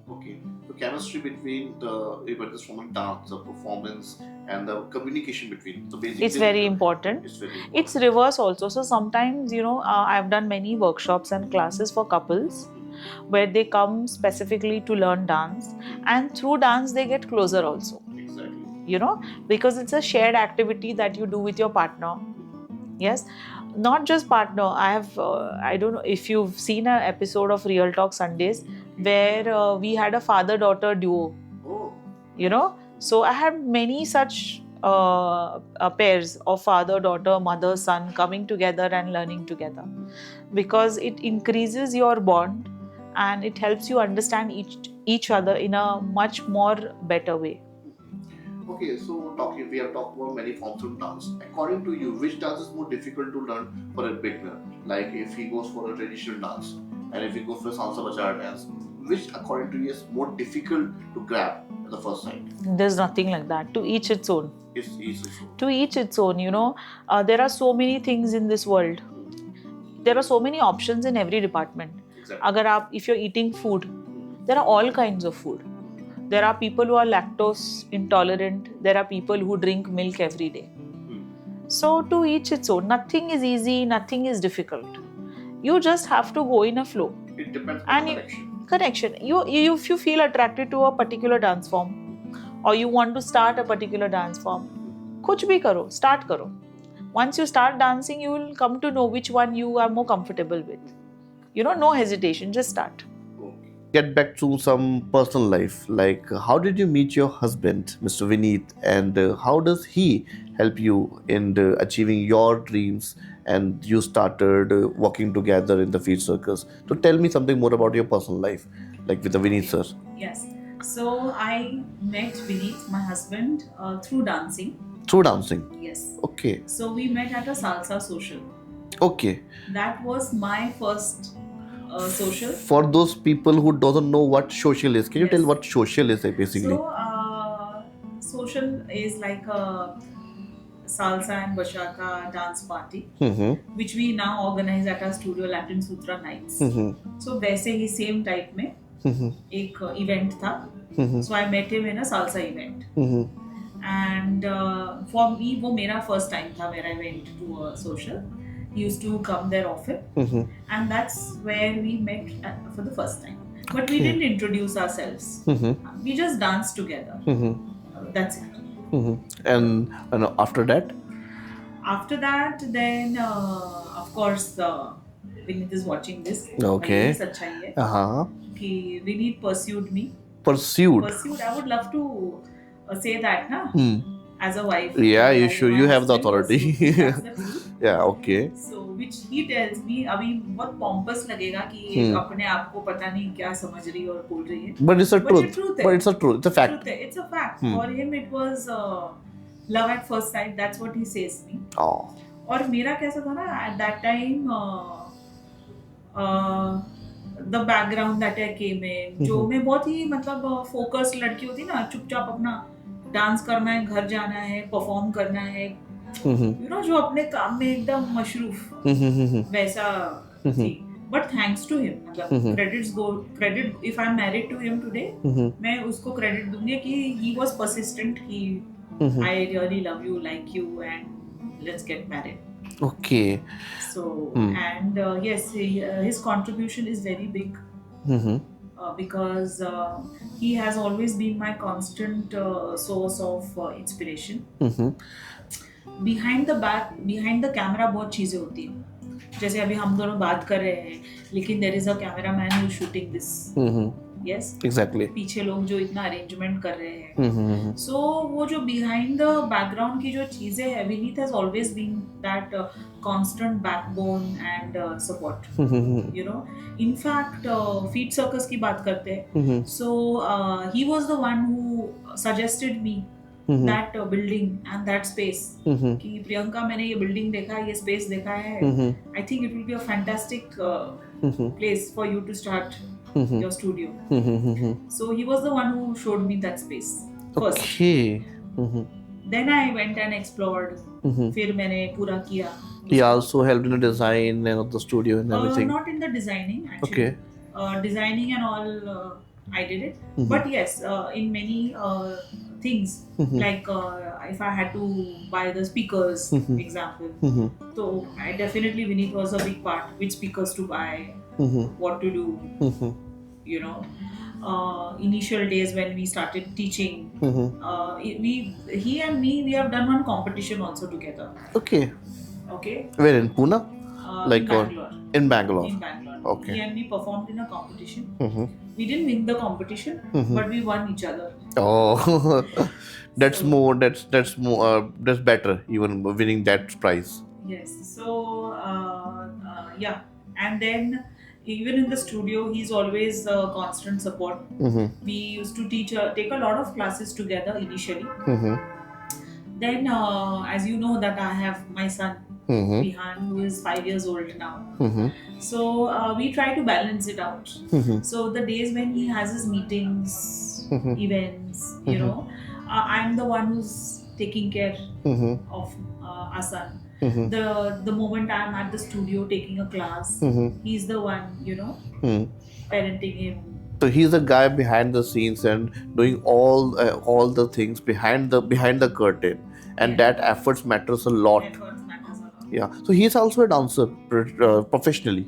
Okay. The chemistry between the from dance, the performance, and the communication between the basic. It's very important. It's very important. It's reverse also. So sometimes, I've done many workshops and classes for couples where they come specifically to learn dance, and through dance they get closer also. Exactly. Because it's a shared activity that you do with your partner. Yes, not just partner. I don't know if you've seen an episode of Real Talk Sundays where we had a father-daughter duo. Oh. So I had many such pairs of father, daughter, mother, son coming together and learning together, because it increases your bond and it helps you understand each other in a much more better way. Okay, so we have talked about many forms of dance. According to you, which dance is more difficult to learn for a beginner? Like if he goes for a traditional dance and if he goes for a salsa bachata dance, which according to you is more difficult to grab at the first sight? There's nothing like that. To each its own. It's easy. To each its own. There are so many things in this world. There are so many options in every department. Exactly. If you're eating food, there are all kinds of food. There are people who are lactose intolerant. There are people who drink milk every day. So to each its own. Nothing is easy, nothing is difficult. You just have to go in a flow. It depends on the Connection. If you feel attracted to a particular dance form or you want to start a particular dance form, kuch bhi karo, start karo. Once you start dancing, you will come to know which one you are more comfortable with. No hesitation, just start. Get back to some personal life, like how did you meet your husband, Mr. Vineet, and how does he help you in achieving your dreams, and you started working together in the Feet Circus? So tell me something more about your personal life, like with the Vineet sir. Yes. So I met Vineet, my husband, through dancing. Through dancing? Yes. Okay. So we met at a salsa social. Okay. That was my first social. For those people who doesn't know what social is, can you Yes. tell what social is basically? So social is like a salsa and bachata dance party, which we now organize at our studio, Latin Sutra Nights. So वैसे ही same type में एक event था. So I met him in a salsa event. And for me वो मेरा first time था where I went to a social. He used to come there often, and that's where we met for the first time. But we didn't introduce ourselves. We just danced together. That's it. And after that? After that, then of course Vineet is watching this. Okay. सच्चाई है कि Vineet pursued me. Pursued. I would love to say that, na? As a wife. Yeah, you should. You have the authority. That's the truth. Yeah, okay. So which he tells me, अभी बहुत pompous लगेगा कि अपने आप को पता नहीं क्या समझ रही है और बोल रही है. But it's a truth. But it's a truth. It's a fact. It's a fact. For him, it was love at first sight. That's what he says me. Oh. और मेरा कैसा था ना, at that time the background that I came in, जो मैं बहुत ही मतलब focused लड़की होती ना, चुपचाप अपना डांस करना है, घर जाना है, परफॉर्म करना है, जो अपने काम में एकदम मशरूफ वैसा थी. But thanks to him, मतलब credit if I'm married to him today, मैं उसको credit दूंगी कि he was persistent. I really love you, like you, and let's get married. Okay. So and yes, his contribution is very big. Because he has always been my constant source of inspiration. Behind the camera बहुत चीजें होती हैं. जैसे अभी हम दोनों बात कर रहे हैं, लेकिन there is a cameraman who is shooting this. Yes. Exactly. पीछे लोग जो इतना arrangement कर रहे हैं. So वो जो behind the background की जो चीजें हैं, Vineet has always been that constant backbone and support. In fact, Feet Circus की बात करते हैं. So he was the one who suggested me that building and that space. कि प्रियंका, मैंने ये building देखा, ये space देखा है. I think it will be a fantastic place for you to start your studio. So he was the one who showed me that space first. Okay. Then I went and explored. फिर मैंने पूरा किया. He also helped in the design and of the studio and everything. Not in the designing actually. Okay. Designing and all, I did it. But yes, in many things, like if I had to buy the speakers, example. So I definitely Vineet was a big part. Which speakers to buy, what to do. You know, initial days when we started teaching, he and me, we have done one competition also together. Okay. Okay. Where in Pune? Like in Bangalore. In Bangalore. In Bangalore. Okay. He and me performed in a competition. We didn't win the competition, but we won each other. Oh, that's more. That's more. That's better. Even winning that prize. Yes. So yeah, and then even in the studio, he's always a constant support. We used to take a lot of classes together initially. Then, as you know, that I have my son Bihan, who is 5 years old now. So we try to balance it out. So the days when he has his meetings, events, you know, I'm the one who's taking care of our son. The moment I'm at the studio taking a class, he's the one, you know, parenting him. So he's the guy behind the scenes and doing all the things behind the curtain, and that efforts matters a lot. Efforts matters a lot. Yeah. So he's also a dancer professionally.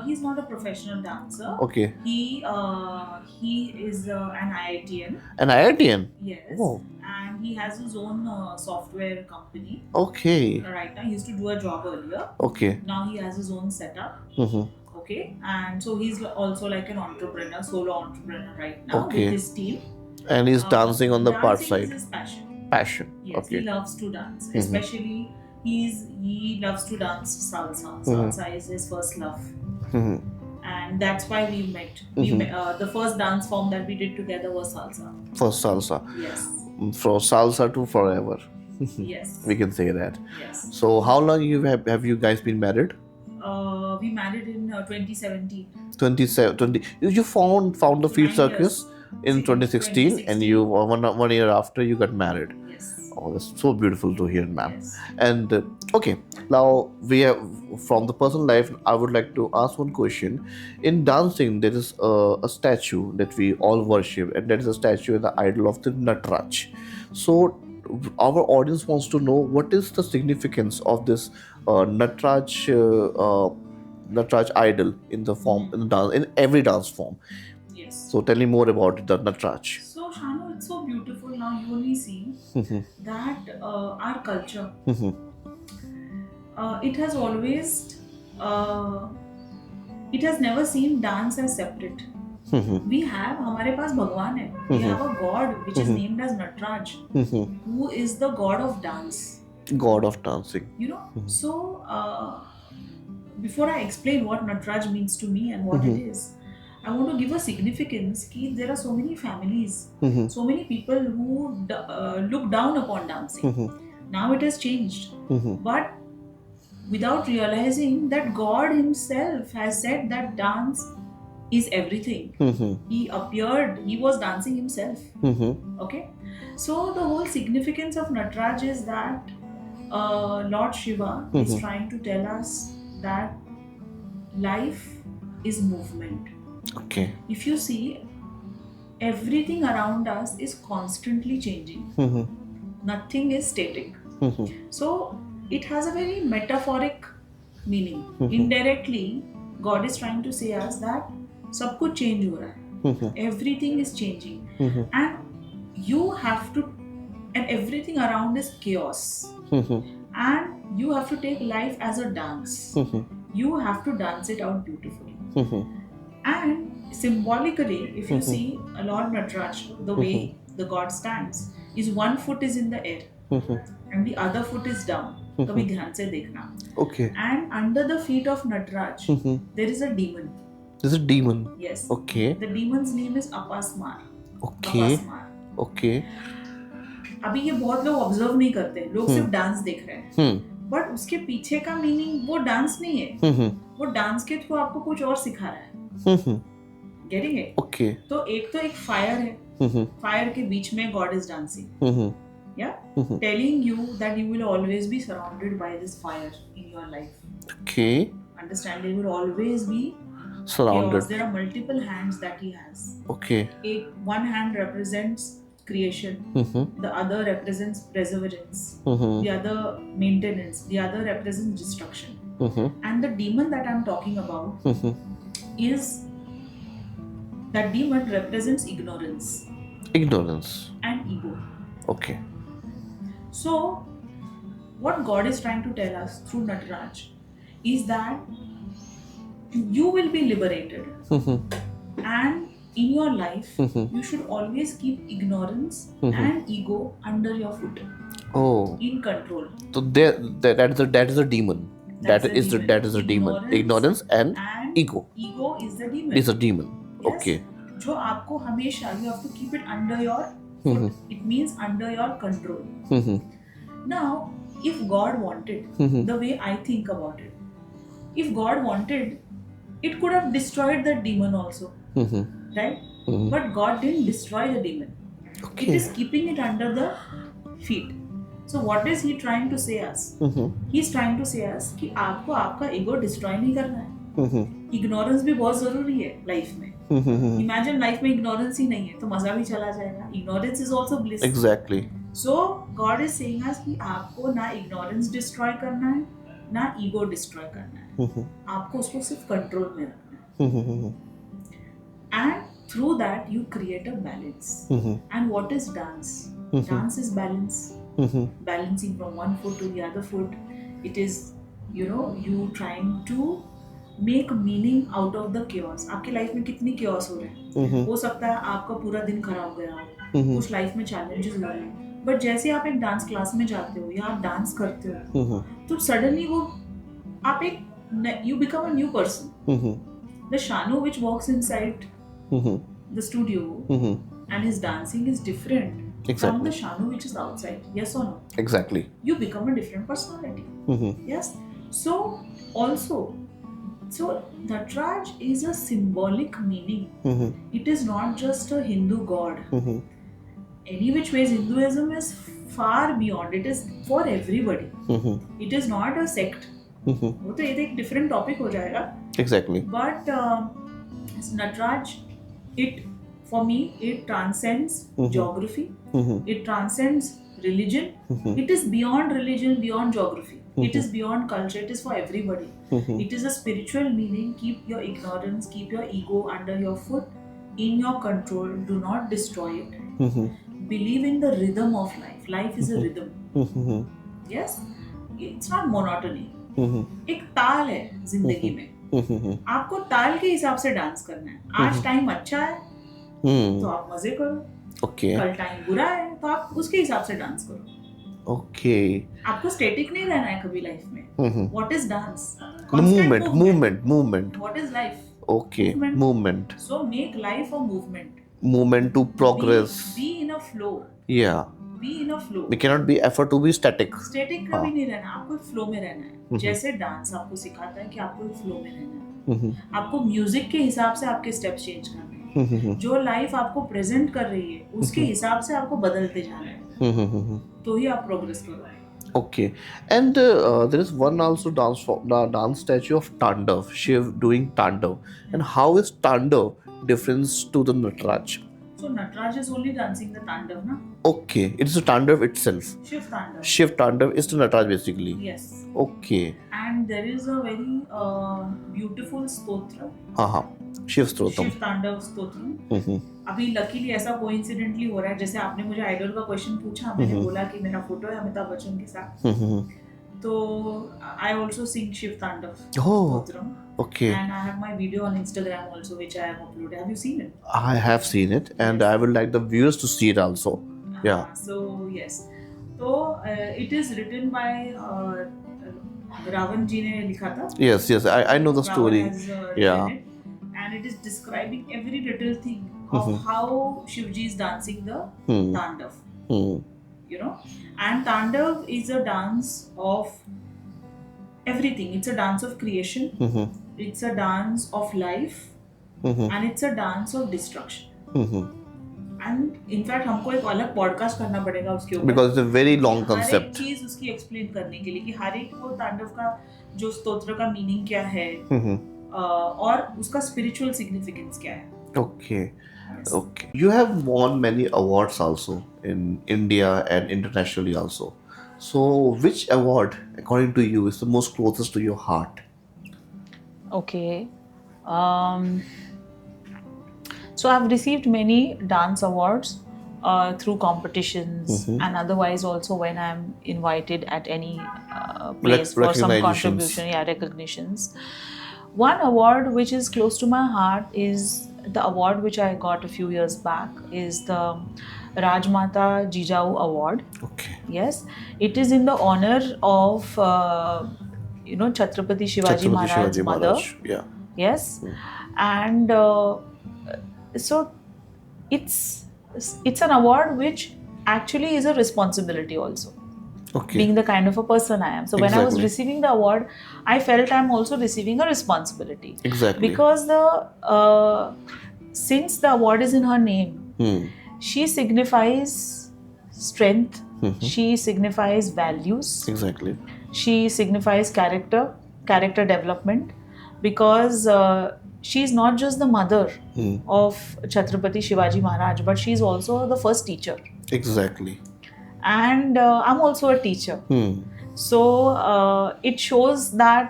He's not a professional dancer. Okay. He is an IITian. An IITian? Yes. Oh. And he has his own software company. Okay. Right now, he used to do a job earlier. Okay. Now he has his own setup. Okay. And so he's also like an entrepreneur, solo entrepreneur right now with his team. And he's dancing on the part dancing side. is his passion. Passion. Yes, Okay. he loves to dance. Especially he loves to dance salsa. Salsa is his first love. And that's why we met. The first dance form that we did together was salsa. For salsa. Yes. From salsa to forever. Yes. We can say that. Yes. So how long have you guys been married? We married in 2017. 20. You found the Feet 9 Circus years. in 2016, and you one year after you got married. Yes. Oh, that's so beautiful to hear, ma'am. Yes. And okay, now we have from the personal life. I would like to ask one question. In dancing, there is a statue that we all worship, and that is a statue and the idol of the Nataraj. So our audience wants to know what is the significance of this Nataraj idol in the form in the dance in every dance form. Yes. So tell me more about the Nataraj. So Shanu, it's so beautiful. Now you only see that our culture. It has always. It has never seen dance as separate. We have, हमारे पास भगवान है. We have a god which is named as Nataraj, who is the god of dance. God of dancing. You know, so before I explain what Nataraj means to me and what it is, I want to give a significance that there are so many families, so many people who look down upon dancing. Now it has changed, but without realizing that God Himself has said that dance is everything. He appeared, He was dancing Himself. Okay, so the whole significance of Nataraj is that Lord Shiva is trying to tell us that life is movement. Okay. If you see, everything around us is constantly changing. Nothing is static. So it has a very metaphoric meaning. Indirectly, God is trying to say us that सब कुछ change हो रहा है. Everything is changing, and you have to, and everything around is chaos. And you have to take life as a dance. You have to dance it out beautifully. And symbolically, if you see Lord Nataraj, the way the god stands, is one foot is in the air and the other foot is down. कभी ध्यान से देखना. Okay. And under the feet of Nataraj, there is a demon. There's a demon. Yes. Okay. The demon's name is Apasmar. Okay. Apasmar. Okay. अभी ये बहुत लोग observe नहीं करते, लोग सिर्फ डांस देख रहे हैं, बट उसके पीछे का मीनिंग वो डांस नहीं है, वो डांस के थ्रू आपको कुछ और सिखा रहा है. Getting it? Okay. तो एक फायर है, फायर के बीच में God is dancing. Yeah, telling you that you will always be surrounded by this fire in your life. Okay. Understand? There will always be Surrounded. chaos. There are multiple hands that he has. Okay. One hand represents creation, the other represents perseverance, the other maintenance, the other represents destruction. And the demon that I'm talking about is that demon represents ignorance Ignorance. and ego. Okay. So, what God is trying to tell us through Nataraj is that you will be liberated, and in your life, you should always keep ignorance and ego under your foot, Oh. in control. So that is a demon. That's That the is the demon. that is a demon. Ignorance and ego. Ego is the demon. Is a demon. Yes? Okay. जो आपको हमेशा you have to keep it under your foot. It means under your control. Now, if God wanted, the way I think about it, if God wanted, it could have destroyed the demon also, right? But God didn't destroy the demon. Okay. It is keeping it under the feet. So what is he trying to say us? He's trying to say us कि आपको आपका ego destroy नहीं करना है. Ignorance भी बहुत जरूरी है life में. Imagine life में ignorance ही नहीं है तो मजा भी चला जाएगा. Ignorance is also bliss. Exactly. So God is saying us कि आपको ना ignorance destroy करना है, ना ego destroy करना है. आपको उसको सिर्फ control में रखना है. And through that you create a balance. And what is dance? Dance is balance. Balancing from one foot to the other foot. It is, you trying to make meaning out of the chaos. आपके life में कितनी chaos हो रहे हैं? हो सकता है आपका पूरा दिन खराब गया हो, कुछ लाइफ में challenges हो रहे हैं, बट जैसे आप एक डांस क्लास में जाते हो या आप डांस करते हो तो सडनली वो आप एक you become a new person. The Shanu which walks inside the studio and his dancing is different from the Shanu which is outside. Yes or no? Exactly. You become a different personality. Yes. So Nataraj is a symbolic meaning. It is not just a Hindu god. Any which ways Hinduism is far beyond. It is for everybody. It is not a sect. वो तो एक different topic हो जाएगा. Exactly. But Nataraj, for me, it transcends geography. It transcends religion. It is beyond religion, beyond geography. It is beyond culture. It is for everybody. It is a spiritual meaning. Keep your ignorance, keep your ego under your foot, in your control. Do not destroy it. Believe in the rhythm of life. Life is a rhythm. Yes? It's not monotony. एक ताल है जिंदगी में. आपको ताल के हिसाब से डांस करना है. आज टाइम अच्छा है तो आप मजे करो. Okay. कल टाइम बुरा है तो आप उसके हिसाब से डांस करो. Okay. आपको स्टैटिक नहीं रहना है कभी लाइफ में. What is dance? Movement. What is life? Okay. Movement. So make life a movement. Movement to progress. Be in a flow. Yeah. Be in a flow. We cannot be effort to be static. Static कभी नहीं रहना. आपको flow में रहना है. जैसे dance आपको सिखाता है कि आपको फ्लो में रहना है. आपको म्यूजिक के हिसाब से आपके स्टेप्स चेंज करने हैं. जो लाइफ आपको प्रेजेंट कर रही है उसके हिसाब से आपको बदलते जाना है. तो ही आप प्रोग्रेस करोगे. Okay, and there is one also dance statue of Tandav, Shiv doing Tandav. And how is Tandav different to the Nataraj? So Nataraj is only dancing the Tandav, na? Okay, it is the Tandav itself. Shiv Tandav. Shiv Tandav is the Nataraj basically. Yes. Okay. And there is a very beautiful stotra. Shiv Strotam. Shiv तांडव स्तोत्रम. अभी luckily ऐसा coincidentally हो रहा है जैसे आपने मुझे idol का क्वेश्चन पूछा, मैंने बोला कि मेरा फोटो है अमिताभ बच्चन के साथ. तो आई आल्सो सिंग शिव तांडव stotram. Okay. And I have my video on Instagram also which I have uploaded. Have you seen it? I have seen it and I would like the viewers to see it also. Yeah. So yes. So it is written by Ravan ji ने लिखा था. Yes. I know the story. Ravan has, Yeah. written it. And it is describing every little thing of how Shivji is dancing the Tandav. And Tandav is a dance of everything. It's a dance of creation. It's a dance of life. And it's a dance of destruction. And in fact हमको एक अलग podcast करना पड़ेगा उसके ऊपर, Because it's a very long हर एक concept. चीज उसकी एक्सप्लेन करने के लिए कि हर एक वो तांडव का जो स्तोत्र का मीनिंग क्या है, Mhm. और उसका स्पिरिचुअल सिग्निफिकेंस क्या है. Okay. Okay. You have won many awards also in India and internationally also. So, which award, according to you, is the most closest to your heart? Okay. So I've received many dance awards through competitions and otherwise also when I'm invited at any place for some Recognitions. contribution, recognitions. One award which is close to my heart is the award which I got a few years back, is the Rajmata Jijau Award. Okay. Yes, it is in the honor of Chhatrapati Shivaji Maharaj's mother. Yeah. Yes, and so it's an award which actually is a responsibility also, Okay. being the kind of a person I am. So when I was Exactly. receiving the award, I felt I'm also receiving a responsibility, Exactly. because since the award is in her name, she signifies strength, she signifies values, Exactly. she signifies character development, because she's not just the mother of Chhatrapati Shivaji Maharaj, but she's also the first teacher, Exactly. and I'm also a teacher. So it shows that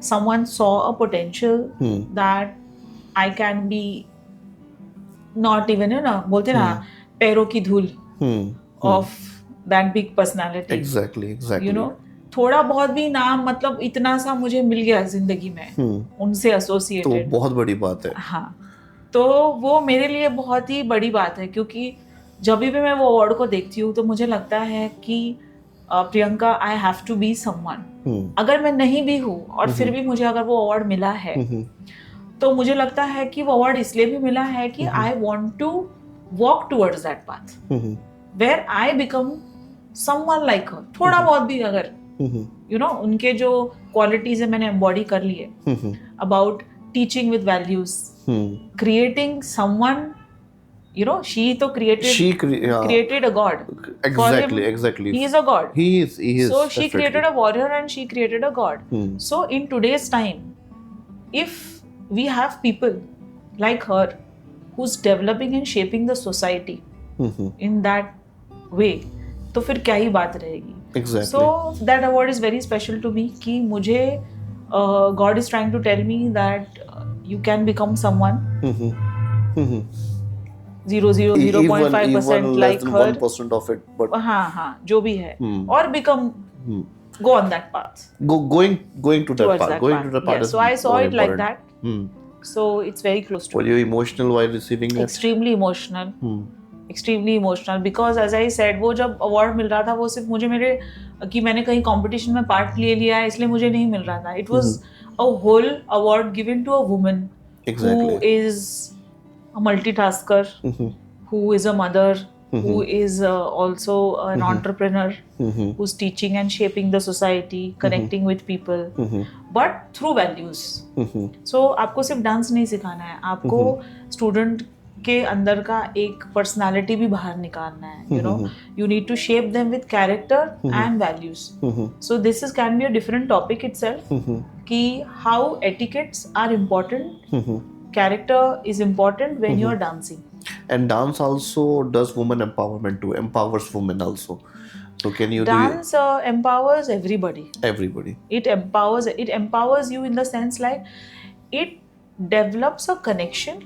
someone saw a potential that I can be not even बोलते ना पैरों की धूल of that big personality. Exactly. Exactly. थोड़ा बहुत भी नाम, मतलब इतना सा मुझे मिल गया जिंदगी में उनसे तो एसोसिएटेड. बहुत बड़ी बात है. हाँ, तो वो मेरे लिए बहुत ही बड़ी बात है, क्योंकि जब भी मैं वो अवार्ड को देखती हूँ तो मुझे लगता है कि Priyanka, I have to be someone. अगर मैं नहीं भी हूँ और फिर भी मुझे अगर वो अवार्ड मिला है, तो मुझे लगता है कि वो अवार्ड इसलिए भी मिला है कि I want to walk towards that path where I become someone like her. थोड़ा बहुत भी अगर उनके जो क्वालिटीज है मैंने एम्बॉडी कर लिए, about teaching with values, creating someone, she तो created a god. Exactly. He is a god. He is. So she definitely. created a warrior and she created a god. So in today's time, if we have people like her who's developing and shaping the society in that way, तो फिर क्या ही बात रहेगी. Exactly. So that award is very special to me, कि मुझे God is trying to tell me that you can become someone 0.5% like her. 1% of it, but हाँ, जो भी है, और become go on that path. going to that Towards path. that Going path. to the path. Yeah, is so I saw more it like important. that. So it's very close to Were me. you emotional while receiving it? Extremely emotional. Extremely emotional, because as I said, वो जब award मिल रहा था वो सिर्फ मुझे मेरे कि मैंने कहीं competition में part ले लिया है इसलिए मुझे नहीं मिल रहा था. It was a whole award given to a woman Exactly. who is a multitasker, who is a mother, who is also an entrepreneur, who's teaching and shaping the society, connecting with people, but through values. So आपको सिर्फ dance नहीं सिखाना है, आपको student के अंदर का एक पर्सनालिटी भी बाहर निकालना है. You need to shape them with character and values. So this can be a different topic itself, कि how etiquettes are important, character is important when you are dancing. And dance also does women empowerment too, empowers women also. So can you Dance empowers everybody. Everybody. It empowers you in the sense like it develops a connection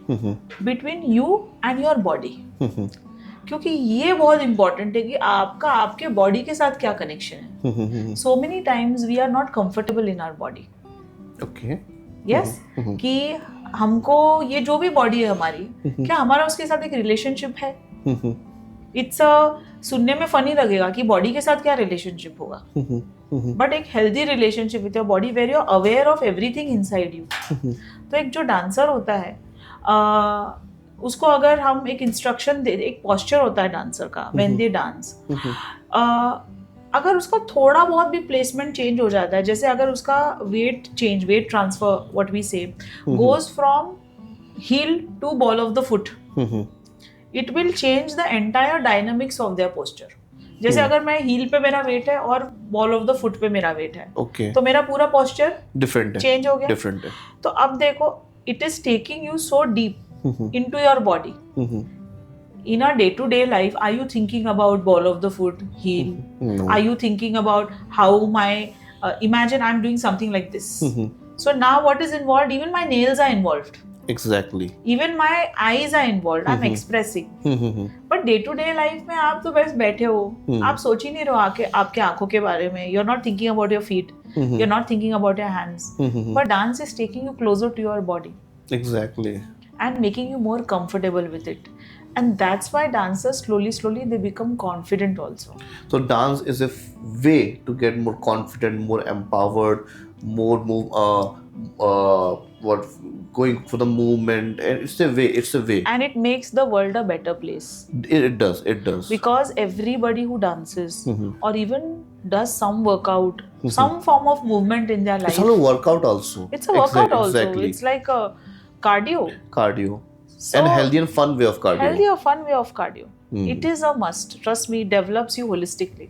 between you and your body. क्योंकि ये बहुत important है कि आपका आपके body के साथ क्या कनेक्शन है. So many times we are not comfortable in our body. Okay. Yes, कि हमको ये जो भी बॉडी है हमारी, क्या हमारा उसके साथ एक रिलेशनशिप है. इट्स सुनने में फनी लगेगा कि बॉडी के साथ क्या रिलेशनशिप होगा, बट एक healthy relationship with your body where you are aware of everything inside you. तो एक जो डांसर होता है उसको अगर हम एक इंस्ट्रक्शन दे, एक पोस्चर होता है डांसर का व्हेन दे डांस, अगर उसका थोड़ा बहुत भी प्लेसमेंट चेंज हो जाता है, जैसे अगर उसका weight transfer what we say goes from heel to ball of the foot, it will change the entire dynamics of their posture. जैसे अगर मैं हील पे मेरा वेट है और बॉल ऑफ द फुट पे मेरा वेट है, Okay. तो मेरा पूरा पोस्चर Different है. चेंज हो गया. Different है. तो अब देखो, it is taking you so deep into your body. In our day-to-day life, are you thinking about ball of the foot, heel? No. Are you thinking about how my imagine I'm doing something like this. So now what is involved? Even my nails are involved. Exactly. Even my eyes are involved. I'm expressing. But day to day life में आप तो बस बैठे हो, आप सोच ही नहीं रहे हो आपके आंखों के बारे में. You're not thinking about your feet. You're not thinking about your hands. But dance is taking you closer to your body Exactly. and making you more comfortable with it. And that's why dancers slowly they become confident also. So dance is a way to get more confident, more empowered, more going for the movement, and it's a way. And it makes the world a better place. It does. Because everybody who dances or even does some workout, some form of movement in their life. It's all a workout also. It's a workout also. Exactly. It's like a cardio. So, and healthy and fun way of cardio. Healthy or fun way of cardio. It is a must. Trust me, it develops you holistically.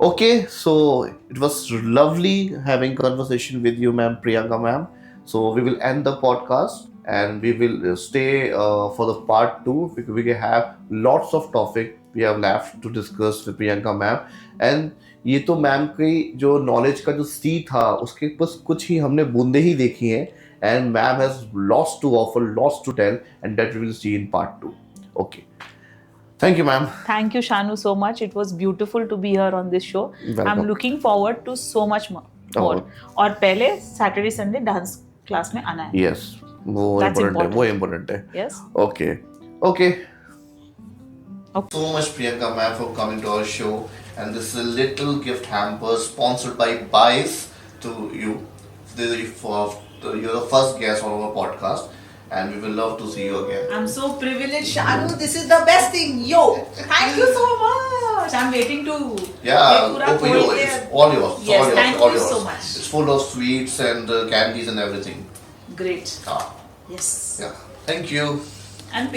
Okay, so it was lovely having conversation with you, ma'am, Priyanka ma'am. So we will end the podcast and we will stay for the part 2 because we have lots of topic we have left to discuss with Priyanka ma'am. And ये तो ma'am की जो knowledge का जो सी था उसके बस कुछ ही हमने बूंदे ही देखी हैं. And ma'am has lots to offer, lots to tell, and that we will see in part 2. Okay. Thank you, ma'am. Thank you, Shanu, so much. It was beautiful to be here on this show. Welcome. I'm looking forward to so much more. और पहले Saturday, Sunday dance class में आना है. Yes. More important है. Yes. Okay. So much, Priyanka ma'am, for coming to our show. And this is a little gift hamper sponsored by Bice to you. You're the first guest on our podcast, and we will love to see you again. I'm so privileged, Shanu. This is the best thing. Yo, thank you so much. I'm waiting to. Yeah, open your. It's all yours. It's Yes, all yours. thank all you yours. so much. It's full of sweets and candies and everything. Great. Ah, Yes. yeah. Thank you. And